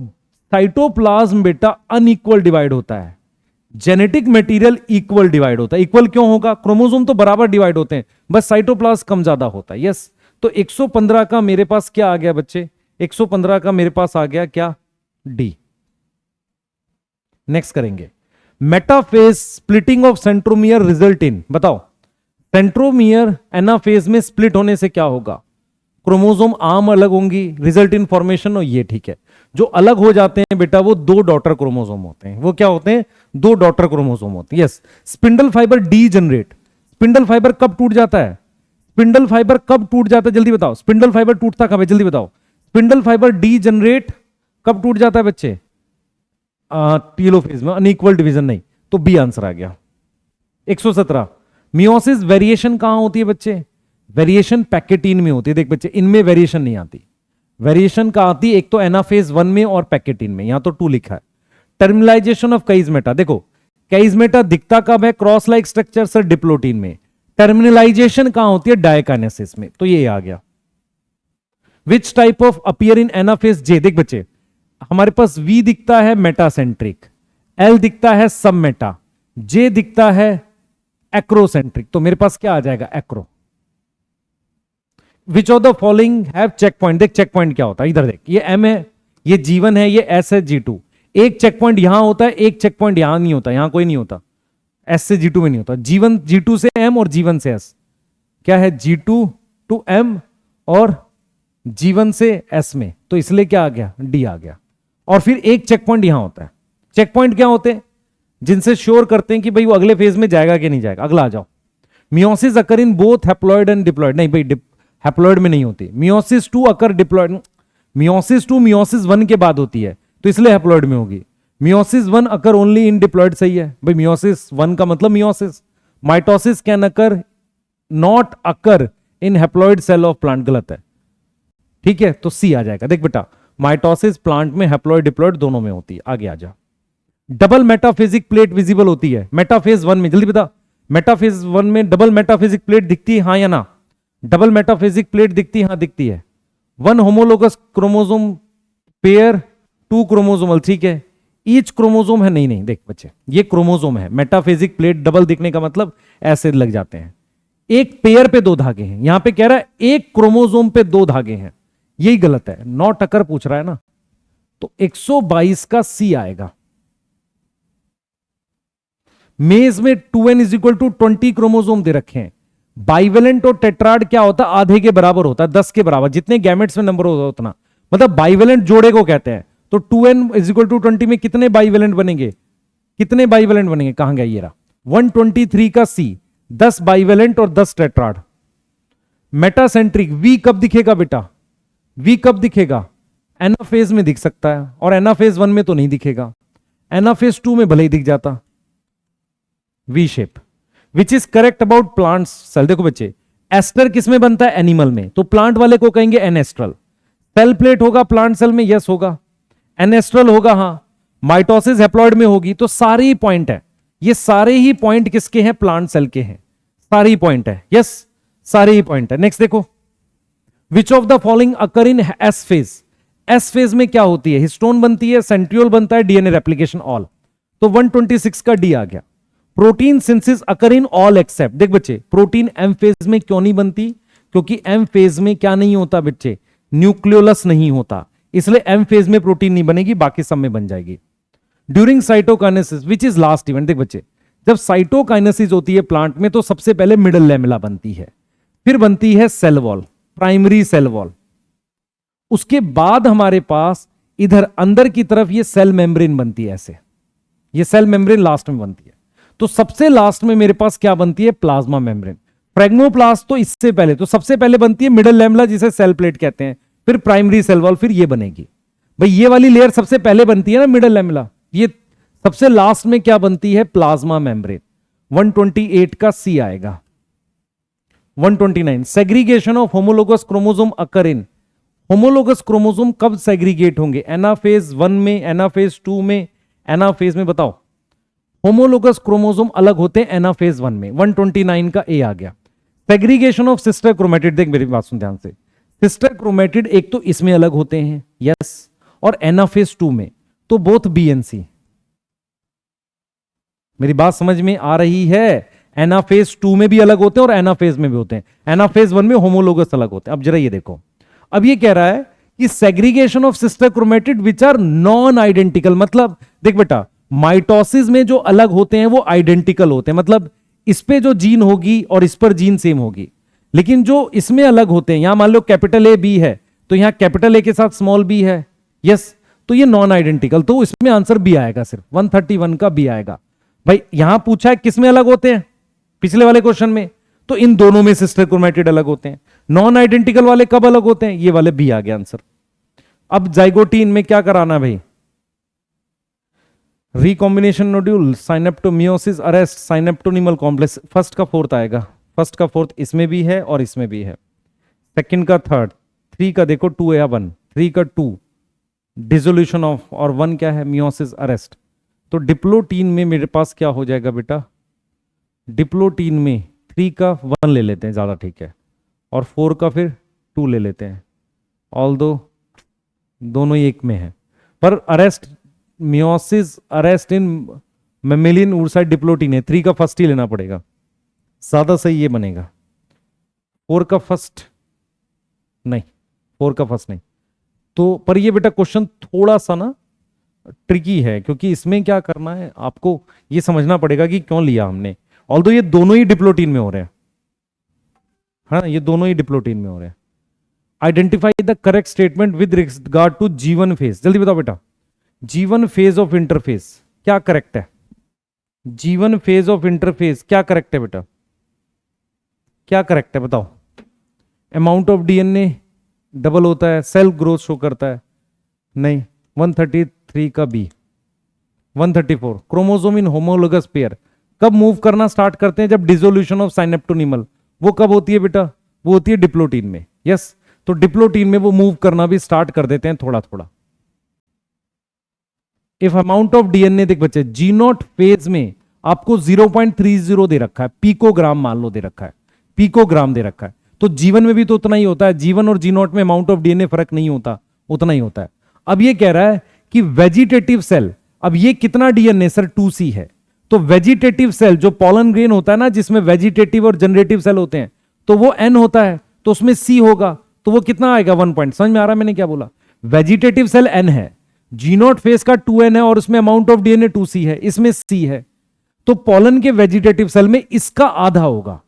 साइटोप्लाज्म बेटा अनइक्वल डिवाइड होता है, जेनेटिक मटेरियल इक्वल डिवाइड होता है। इक्वल क्यों होगा? क्रोमोसोम तो बराबर डिवाइड होते हैं, बस साइटोप्लाज्म कम ज्यादा होता है। यस, तो 115 का मेरे पास क्या आ गया बच्चे? 115 का मेरे पास आ गया क्या? डी। नेक्स्ट करेंगे metaphase splitting of centromere result in. बताओ सेंट्रोमियर एनाफेज में स्प्लिट होने से क्या होगा? क्रोमोसोम आर्म अलग होंगी, रिजल्ट इन फॉर्मेशन। और ये ठीक है, जो अलग हो जाते हैं बेटा वो 2 डॉटर क्रोमोसोम होते हैं। वो क्या होते हैं? 2 डॉटर क्रोमोसोम होते हैं। Yes, spindle fibre D generate. Spindle fibre कब टूट जाता है? स्पिंडल फाइबर कब टूट जाता है जल्दी बताओ? स्पिंडल फाइबर टूटता कब है जल्दी बताओ? स्पिंडल फाइबर डी जनरेट कब टूट जाता है बच्चे? टीलोफेज में, अनइक्वल डिवीजन नहीं, तो बी आंसर आ गया। 117 मियोसिस वेरिएशन कहां होती है बच्चे? वेरिएशन पैकेटीन में होती है। देख बच्चे, इनमें वेरिएशन नहीं आती। वेरिएशन का आती है एक तो एनाफेज 1 में और पैकेटीन में, यहां तो 2 लिखा है। Terminalization of chiasmata. देखो कैइजमेटा दिखता कब है? Cross like structure sir diplotene में। टर्मिनलाइजेशन कहां होती है? डायकाइनेसिस में। तो ये आ गया। Which type of appear in anaphase जे। देख बच्चे, हमारे पास V दिखता है मेटासेंट्रिक, L दिखता है सब मेटा, J दिखता है एक्रोसेंट्रिक। तो मेरे पास क्या आ जाएगा? एक्रो। Which of the following have check point. देख चेक पॉइंट क्या होता है, इधर देख, ये M है, ये G1 है, ये S है, G2। एक चेक पॉइंट यहां होता है, एक चेक पॉइंट यहां नहीं होता, यहां कोई नहीं होता, S से G2 में नहीं होता। G1 G2 से M और G1 से S। क्या है? G2 to M और G1 से S में, तो इसलिए क्या आ गया? D आ गया। और फिर एक चेक पॉइंट यहां होता है। चेक पॉइंट क्या होते हैं? जिनसे श्योर करते हैं कि भाई वो अगले फेज में जाएगा कि नहीं जाएगा। अगला आ जाओ। Meiosis occur in both haploid and diploid. नहीं भाई, हैप्लॉइड में नहीं होती। मियोसिस 2 अकर डिप्लॉइड, मियोसिस 2 मियोसिस 1 के बाद होती है, तो इसलिए हैप्लॉइड में होगी। Meiosis 1 occur only in diploid. सही है भाई, मियोसिस 1 का मतलब meiosis. Mitosis can occur not occur in haploid cell of plant. गलत है, ठीक है, तो सी आ जाएगा। देख बेटा, माइटोसिस प्लांट में हैप्लॉइड डिप्लॉइड दोनों में होती है। आगे आ जा। डबल मेटाफेजिक प्लेट विजिबल होती है मेटाफेज 1 में। जल्दी बता, मेटाफेज 1 में डबल मेटाफेजिक प्लेट दिखती है हाँ या ना? डबल मेटाफेजिक प्लेट दिखती है हाँ, दिखती है। 1 होमोलोगस क्रोमोसोम पेयर, 2 क्रोमोसोमल, ठीक है। ईच क्रोमोसोम है, नहीं नहीं, देख बच्चे, ये क्रोमोसोम है। मेटाफेजिक प्लेट डबल दिखने का मतलब ऐसे लग जाते हैं। एक पेयर पे 2 धागे हैं, यहां पे कह रहा है एक क्रोमोसोम पे 2 धागे हैं, यही गलत है। नॉट अकर पूछ रहा है ना, तो 122 का सी आएगा। मेज में 2n is equal to 20 chromosome दे रखे हैं। बाइवेलेंट और टेट्राड क्या होता है? आधे के बराबर होता है, 10 के बराबर। जितने गैमेट्स में नंबर होता उतना, मतलब बाइवेलेंट जोड़े को कहते हैं। तो 2n इज इक्वल टू 20 में कितने बाइवेलेंट बनेंगे? कितने बाइवेलेंट बनेंगे? कहां गया ये रहा? 123 का सी, 10 बाइवेलेंट और 10 टेट्राड। मेटासेंट्रिक वी कब दिखेगा बेटा? वी कब दिखेगा? एनाफेज में दिख सकता है, और एनाफेज 1 में तो नहीं दिखेगा। एनाफेज 2 में भले ही दिख जाता। V shape. Which is correct about plants cell. देखो बच्चे, एस्टर किस में बनता है? एनिमल में, तो प्लांट वाले को कहेंगे एनेस्ट्रल। सेल प्लेट होगा प्लांट सेल में, यस होगा। एनेस्ट्रल होगा हाँ। माइटोसिस हैप्लॉइड में होगी। तो सारे ही पॉइंट है, ये सारे ही पॉइंट किसके हैं? प्लांट सेल के हैं। सारे ही पॉइंट है, यस सारे ही पॉइंट है। नेक्स्ट देखो, विच of the following occur in S phase. S phase में क्या होती है? हिस्टोन बनती है, सेंट्रियोल बनता है, डीएनए रेप्लिकेशन ऑल। तो 126 का डी आ गया। Protein synthesis occur in all except. देख बच्चे, प्रोटीन एम फेज में क्यों नहीं बनती? क्योंकि एम फेज में क्या नहीं होता बच्चे? न्यूक्लियोलस नहीं होता, इसलिए एम फेज में प्रोटीन नहीं बनेगी, बाकी सब में बन जाएगी। During cytokinesis which is last event. देख बच्चे, जब साइटोकाइनेसिस होती है प्लांट में, तो सबसे पहले मिडल लैमेला बनती है, फिर बनती है cell wall, primary cell wall. उसके बाद हमारे पास इधर अंदर की तरफ ये सेल मेम्ब्रेन बनती है ऐसे, ये सेल मेम्ब्रेन लास्ट में बनती है। तो सबसे लास्ट में मेरे पास क्या बनती है? Plasma membrane. फ्रेगमोप्लास्ट तो इससे पहले, तो सबसे पहले बनती है मिडल लैमेला जिसे सेल प्लेट कहते हैं, फिर प्राइमरी सेल वॉल, फिर ये बनेगी। भाई ये वाली लेयर सबसे पहले बनती है ना मिडल लैमेला, ये सबसे लास्ट में क्या बनती है? Plasma membrane. 128 का सी आएगा। 129 segregation of homologous chromosome occur in. Homologous chromosome कब सेग्रीगेट होंगे? एनाफेज 1 में, एनाफेज 2 में, एनाफेज में? बताओ। होमोलोगस क्रोमोसोम अलग होते हैं एनाफेज 1 में। 129 का ए आ गया। सेग्रीगेशन ऑफ सिस्टर क्रोमेटिड, देख मेरी बात सुन ध्यान से, सिस्टर क्रोमेटिड एक तो इसमें अलग होते हैं, यस, और एनाफेज 2 में, तो बोथ बी एंड सी। मेरी बात समझ में आ रही है? एनाफेज 2 में भी अलग होते हैं और एनाफेज में भी होते हैं। एनाफेज 1 में होमोलोगस अलग होते हैं। अब जरा ये देखो, अब ये कह रहा है कि segregation of sister chromatid which are non identical, मतलब देख बेटा, माइटोसिस में जो अलग होते हैं वो आइडेंटिकल होते हैं, मतलब इस पे जो जीन होगी और इस पर जीन सेम होगी, लेकिन जो इसमें अलग होते हैं, यहां मान लो कैपिटल ए बी है तो यहां कैपिटल ए के साथ स्मॉल बी है, यस, तो ये नॉन आइडेंटिकल, तो इसमें आंसर बी आएगा, सिर्फ 131 का बी आएगा। भाई यहां पूछा है किसमें अलग होते हैं, पिछले वाले क्वेश्चन में, तो इन दोनों में सिस्टर क्रोमेटिड अलग होते हैं। नॉन आइडेंटिकल वाले कब अलग होते हैं? ये वाले, बी आ गया आंसर। अब जाइगोटीन में क्या कराना भाई? Recombination nodule, synaptomeiosis arrest, synaptonemal complex, first का फोर्थ आएगा। फर्स्ट का फोर्थ इसमें भी है और इसमें भी है। सेकंड का थर्ड, 3 का देखो 2 या 1, 3 का 2 डिसोल्यूशन ऑफ, और 1 क्या है? Meiosis arrest. तो डिप्लोटीन में मेरे पास क्या हो जाएगा बेटा? डिप्लोटीन में 3 का 1 ले लेते हैं, ज्यादा ठीक है, और 4 का फिर 2 ले लेते हैं, ऑल्दो दोनों ही एक में है, पर अरेस्ट मियोसिस अरेस्ट इन मेमेलियन ऊर्साइड डिप्लोटीन है, 3 का फर्स्ट ही लेना पड़ेगा, ज्यादा सही ये बनेगा। 4 का फर्स्ट नहीं, 4 का फर्स्ट नहीं, तो पर ये बेटा क्वेश्चन थोड़ा सा ना ट्रिकी है, क्योंकि इसमें क्या करना है आपको ये समझना पड़ेगा कि क्यों लिया हमने। ऑल्दो ये दोनों ही डिप्लोटीन में हो रहे हैं, हाँ ये दोनों ही डिप्लोटीन में हो रहे हैं। Identify the correct statement with regard to G1 phase, जल्दी बताओ बेटा। G1 फेज ऑफ इंटरफेस क्या करेक्ट है? G1 फेज ऑफ इंटरफेस क्या करेक्ट है बेटा? क्या करेक्ट है बताओ? अमाउंट ऑफ डीएनए डबल होता है, सेल ग्रोथ शो करता है, नहीं। 133 का B. 134 chromosome in homologous pair कब मूव करना स्टार्ट करते हैं? जब डिसोल्यूशन ऑफ साइनेप्टोनिमल, वो कब होती है बेटा? वो होती है डिप्लोटीन में, यस। तो डिप्लोटीन में वो मूव करना भी स्टार्ट कर देते हैं थोड़ा थोड़ा। इफ अमाउंट ऑफ डीएनए, देख बच्चे, G0 फेज में आपको 0.30 दे रखा है, पिकोग्राम मान लो दे रखा है, पिकोग्राम दे रखा है, तो G1 में भी तो उतना ही होता है। G1 और G0 में अमाउंट ऑफ डीएनए फर्क नहीं होता, उतना ही होता है। अब ये कह रहा है कि वेजिटेटिव सेल, अब ये कितना डीएनए सर? 2C है, तो वेजिटेटिव सेल जो पॉलन ग्रेन होता है ना, जिसमें वेजिटेटिव और जनरेटिव सेल होते हैं, तो वो N होता है, तो उसमें C होगा, तो वो कितना आएगा? 1 पॉइंट। समझ में आ रहा है मैंने क्या बोला? वेजिटेटिव सेल N है, G0 फेज का 2N है, और उसमें अमाउंट ऑफ डीएनए 2C है, इसमें C है, तो पॉलन के वेजिटेटिव सेल में इसका आधा होगा,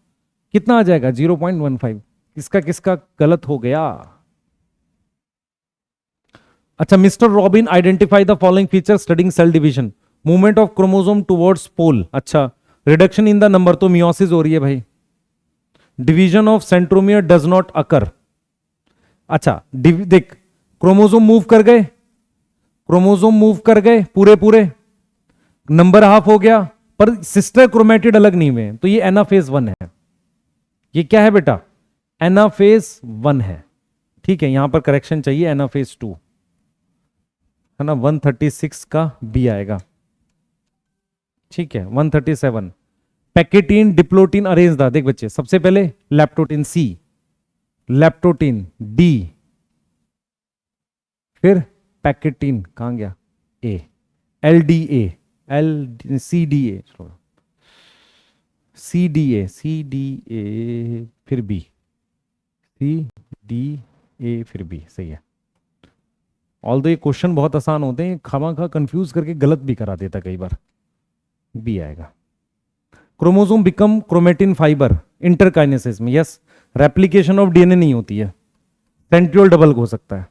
कितना आ जाएगा? 0.15। इसका किसका गलत हो गया? अच्छा, mister Robin identify the following feature studying cell division, movement of chromosome towards pole. अच्छा, रिडक्शन इन द नंबर, तो मियोसिस हो रही है भाई। Division of centromere does not occur. अच्छा देख, क्रोमोसोम मूव कर गए, क्रोमोसोम मूव कर गए पूरे पूरे, नंबर हाफ हो गया, पर सिस्टर क्रोमेटिड अलग नहीं हुए, तो ये एनाफेज 1 है। ये क्या है बेटा? एनाफेज 1 है, ठीक है। यहां पर करेक्शन चाहिए, एनाफेज 2 है ना। 136 का बी आएगा, ठीक है। 137 पैकेटीन डिप्लोटीन अरेंज द, देख बच्चे, सबसे पहले लैप्टोटीन C, लैप्टोटीन D, फिर पैकेटीन कहां गया? A, LDA, CDA, CDA, CDA, फिर B, CDA, फिर B, सही है। ऑल्दो ये क्वेश्चन बहुत आसान होते हैं, खामा कंफ्यूज करके गलत भी करा देता कई बार। बी आएगा। Chromosome become chromatin fibre interkinesis में, यस। रेप्लिकेशन ऑफ डीएनए नहीं होती है, सेंट्रियोल डबल हो सकता है।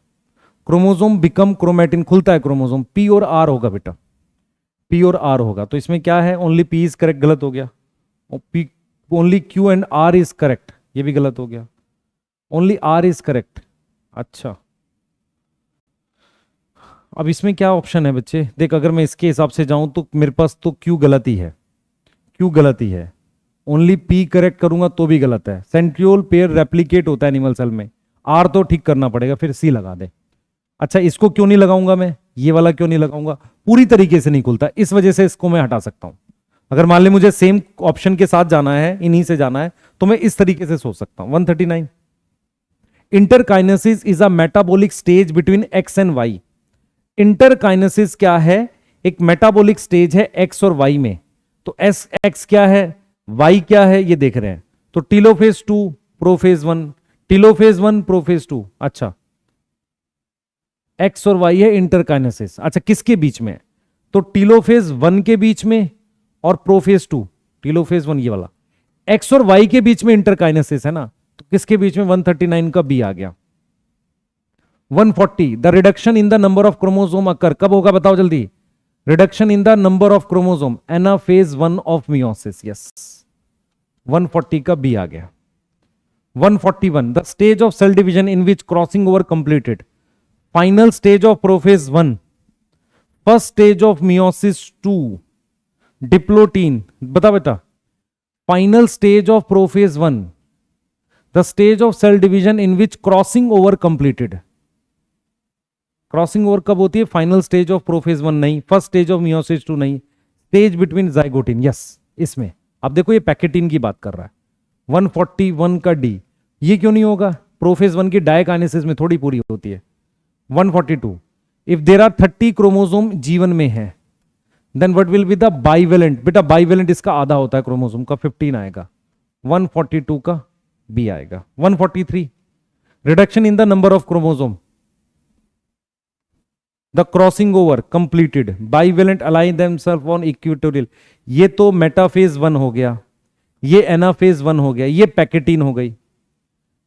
क्रोमोसोम बिकम क्रोमेटिन, खुलता है क्रोमोसोम, पी और आर होगा बेटा, पी और आर होगा। तो इसमें क्या है, ओनली पी इज करेक्ट, गलत हो गया। और P, only Q and R is correct, ये भी गलत हो गया। Only R is correct. अच्छा, अब इसमें क्या ऑप्शन है बच्चे, देख अगर मैं इसके हिसाब से जाऊं तो मेरे पास तो क्यू गलत ही है, क्यू गलत ही है। ओनली पी करेक्ट करूंगा तो भी गलत है। सेंट्रियोल पेयर रेप्लिकेट होता है एनिमल सेल में, आर तो ठीक करना पड़ेगा, फिर सी लगा दे। अच्छा, इसको क्यों नहीं लगाऊंगा मैं, ये वाला क्यों नहीं लगाऊंगा, पूरी तरीके से नहीं खुलता, इस वजह से इसको मैं हटा सकता हूं। अगर मान ले मुझे सेम ऑप्शन के साथ जाना है, इन्हीं से जाना है, तो मैं इस तरीके से सोच सकता हूं। 139, interkinesis is a metabolic stage between X and Y. Interkinesis क्या है, एक मेटाबॉलिक स्टेज है एक्स और वाई में। तो एस एक्स क्या है, वाई क्या है, ये देख रहे हैं। तो टीलोफेज 2 प्रोफेज 1, टीलोफेज 1 प्रोफेज 2। अच्छा, एक्स और वाई है इंटरकाइनेसिस। अच्छा, किसके बीच में, तो टीलोफेज 1 के बीच में और प्रोफेज 2, टीलोफेज 1 ये वाला, एक्स और वाई के बीच में इंटरकाइनेसिस है ना, तो किसके बीच में, 139 का बी आ गया। 140, the reduction in the number of chromosome occur, कब होगा बताओ जल्दी, reduction in the number of chromosome, anaphase 1 of meiosis. Yes, 140 का बी आ गया। 141, the stage of cell division in which crossing over completed, final stage of prophase 1, first stage of meiosis 2, diplotene, बता बेटा, final stage of prophase 1, the stage of cell division in which crossing over completed. Crossing over कब होती है, फाइनल स्टेज ऑफ प्रोफेज 1 नहीं, फर्स्ट स्टेज ऑफ मियोसिस 2 नहीं, स्टेज बिटवीन जाइगोटिन। यस, इसमें अब देखो ये पैकेटिन की बात कर रहा है। 141 का डी, ये क्यों नहीं होगा, प्रोफेज 1 की डायकाइनेसिस में थोड़ी पूरी होती है। 142, इफ देर आर 30 क्रोमोसोम जीवन में है, then what will be the bivalent, बेटा बाइवेलेंट इसका आधा होता है क्रोमोसोम का, 15 आएगा। 142 का बी आएगा। 143, reduction in the number of chromosome, the crossing over completed, bivalent align themself on equatorial, ये तो मेटाफेज 1 हो गया, ये एनाफेज 1 हो गया, ये पैकेटिन हो गई।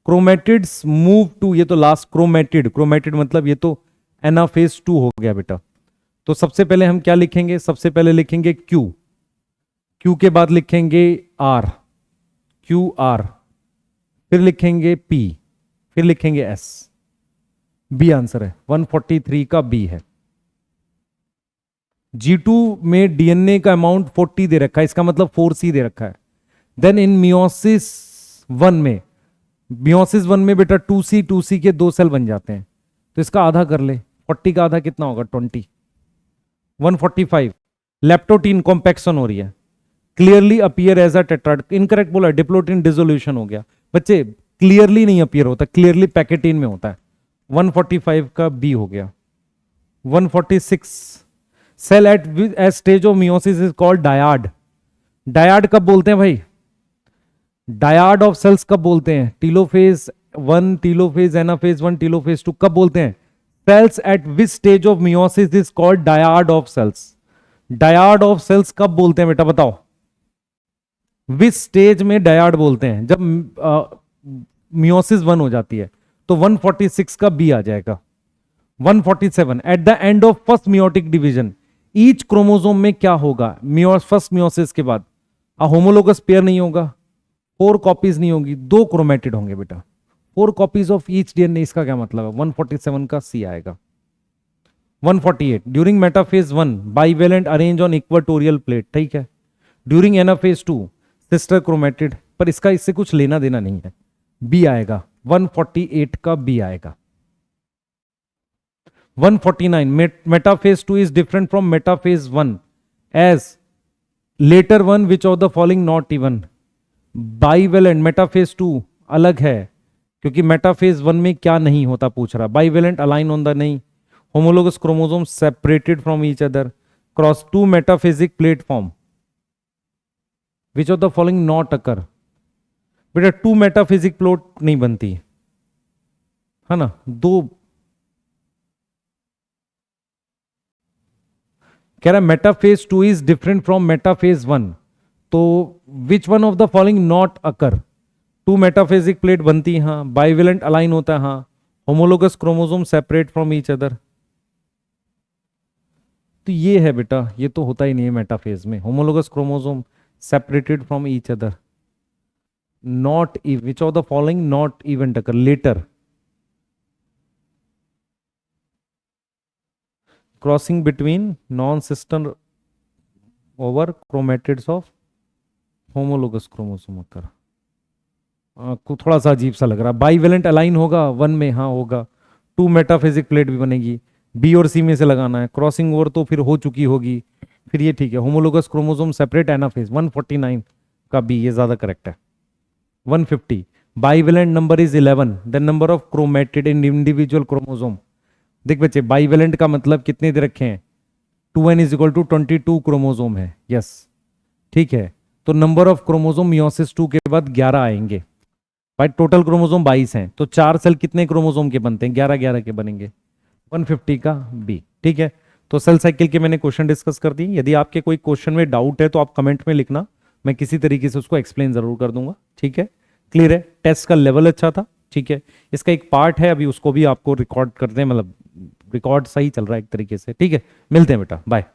क्रोमेटिड्स मूव टू, ये तो लास्ट क्रोमेटिड, क्रोमेटिड मतलब ये तो एनाफेज 2 हो गया बेटा। तो सबसे पहले हम क्या लिखेंगे, सबसे पहले लिखेंगे क्यू, क्यू के बाद लिखेंगे आर, क्यू आर, फिर लिखेंगे पी, फिर लिखेंगे एस। बी आंसर है, 143 का बी है। G2 में डीएनए का अमाउंट 40 दे रखा है, इसका मतलब 4C दे रखा है। देन इन मियोसिस 1 में, मियोसिस 1 में बेटा 2C के 2 सेल बन जाते हैं, तो इसका आधा कर ले, 40 का आधा कितना होगा, 20। 145, लेप्टोटीन कॉम्पैक्शन हो रही है, clearly appear as a tetrad, incorrect बोला, डिप्लोटीन डिसोल्यूशन हो गया। बच्चे क्लियरली नहीं अपीयर होता, क्लियरली पैकेटीन में होता है। 145 का बी हो गया। 146, cell at stage of meiosis is called dyad. Dyad कब बोलते हैं भाई, डायाड ऑफ सेल्स कब बोलते हैं, टीलोफेज 1, टीलोफेज एनाफेज 1, टीलोफेज 2 कब बोलते हैं, cells at which stage of meiosis is called dyad of cells. Dyad of cells कब बोलते हैं बेटा बताओ, विच स्टेज में डायाड बोलते हैं, जब मियोसिस 1 हो जाती है। तो 146 का बी आ जाएगा। 147, at the end of first meiotic division, each chromosome में क्या होगा, फर्स्ट मियोसिस के बाद होमोलोगस पेयर नहीं होगा, 4 कॉपीज नहीं होगी, 2 क्रोमेटिड होंगे बेटा, 4 कॉपीज ऑफ ईच डीएनए। इसका क्या मतलब है, 147 का सी आएगा। 148, during metaphase 1 bivalent arrange on equatorial plate, ठीक है। ड्यूरिंग एनाफेज 2 सिस्टर क्रोमेटिड, पर इसका इससे कुछ लेना देना नहीं है, बी आएगा। 148 का बी आएगा। 149, metaphase 2 is different from metaphase 1 as later one which of the following not even. Bivalent metaphase 2 अलग है, क्योंकि मेटाफेज 1 में क्या नहीं होता पूछ रहा, बाइवेलेंट अलाइन ऑन द नहीं, homologous chromosome separated from each other, cross 2 metaphysic platform, which of the following not अकर। बेटा 2 मेटाफिजिक प्लॉट नहीं बनती है ना, 2 कह रहा metaphase 2 is different from metaphase 1, तो which one of the following not occur. 2 metaphysic plate बनती, हाँ, बाइवेलेंट अलाइन होता है, हाँ, homologous chromosome separate from each other, तो ये है बेटा, ये तो होता ही नहीं है मेटाफेज में, homologous chromosome separated from each other, not which of the following not event occur later, crossing between non sister over chromatids of homologous chromosome occur, को थोड़ा सा अजीब सा लग रहा है। बाईवेलेंट अलाइन होगा वन में, हाँ होगा, टू मेटाफिजिक प्लेट भी बनेगी, बी और सी में से लगाना है, क्रॉसिंग ओवर तो फिर हो चुकी होगी, फिर ये ठीक है, होमोलोगस क्रोमोसोम सेपरेट एनाफेज 149 का बी, ये ज्यादा करेक्ट है। 150 bivalent number is 11, the number of chromatid in individual chromosome. देख बच्चे, बाईवेलेंट का मतलब कितने दे रखे हैं, 2n is equal to 22 chromosome है, यस ठीक है, तो नंबर ऑफ क्रोमोसोम मियोसिस 2 के बाद 11 आएंगे, भाई टोटल क्रोमोसोम 22 हैं, तो 4 सेल कितने क्रोमोसोम के बनते हैं, 11 11 के बनेंगे, 150 का बी, ठीक है। तो सेल साइकिल के मैंने क्वेश्चन डिस्कस कर दिए, यदि आपके कोई क्वेश्चन में डाउट है तो आप कमेंट में लिखना, मैं किसी तरीके से उसको एक्सप्लेन जरूर कर दूंगा, ठीक है। क्लियर है, टेस्ट का लेवल अच्छा था, ठीक है। इसका एक पार्ट है अभी, उसको भी आपको रिकॉर्ड करते हैं, मतलब रिकॉर्ड सही चल रहा है एक तरीके से, ठीक है। मिलते हैं बेटा, बाय।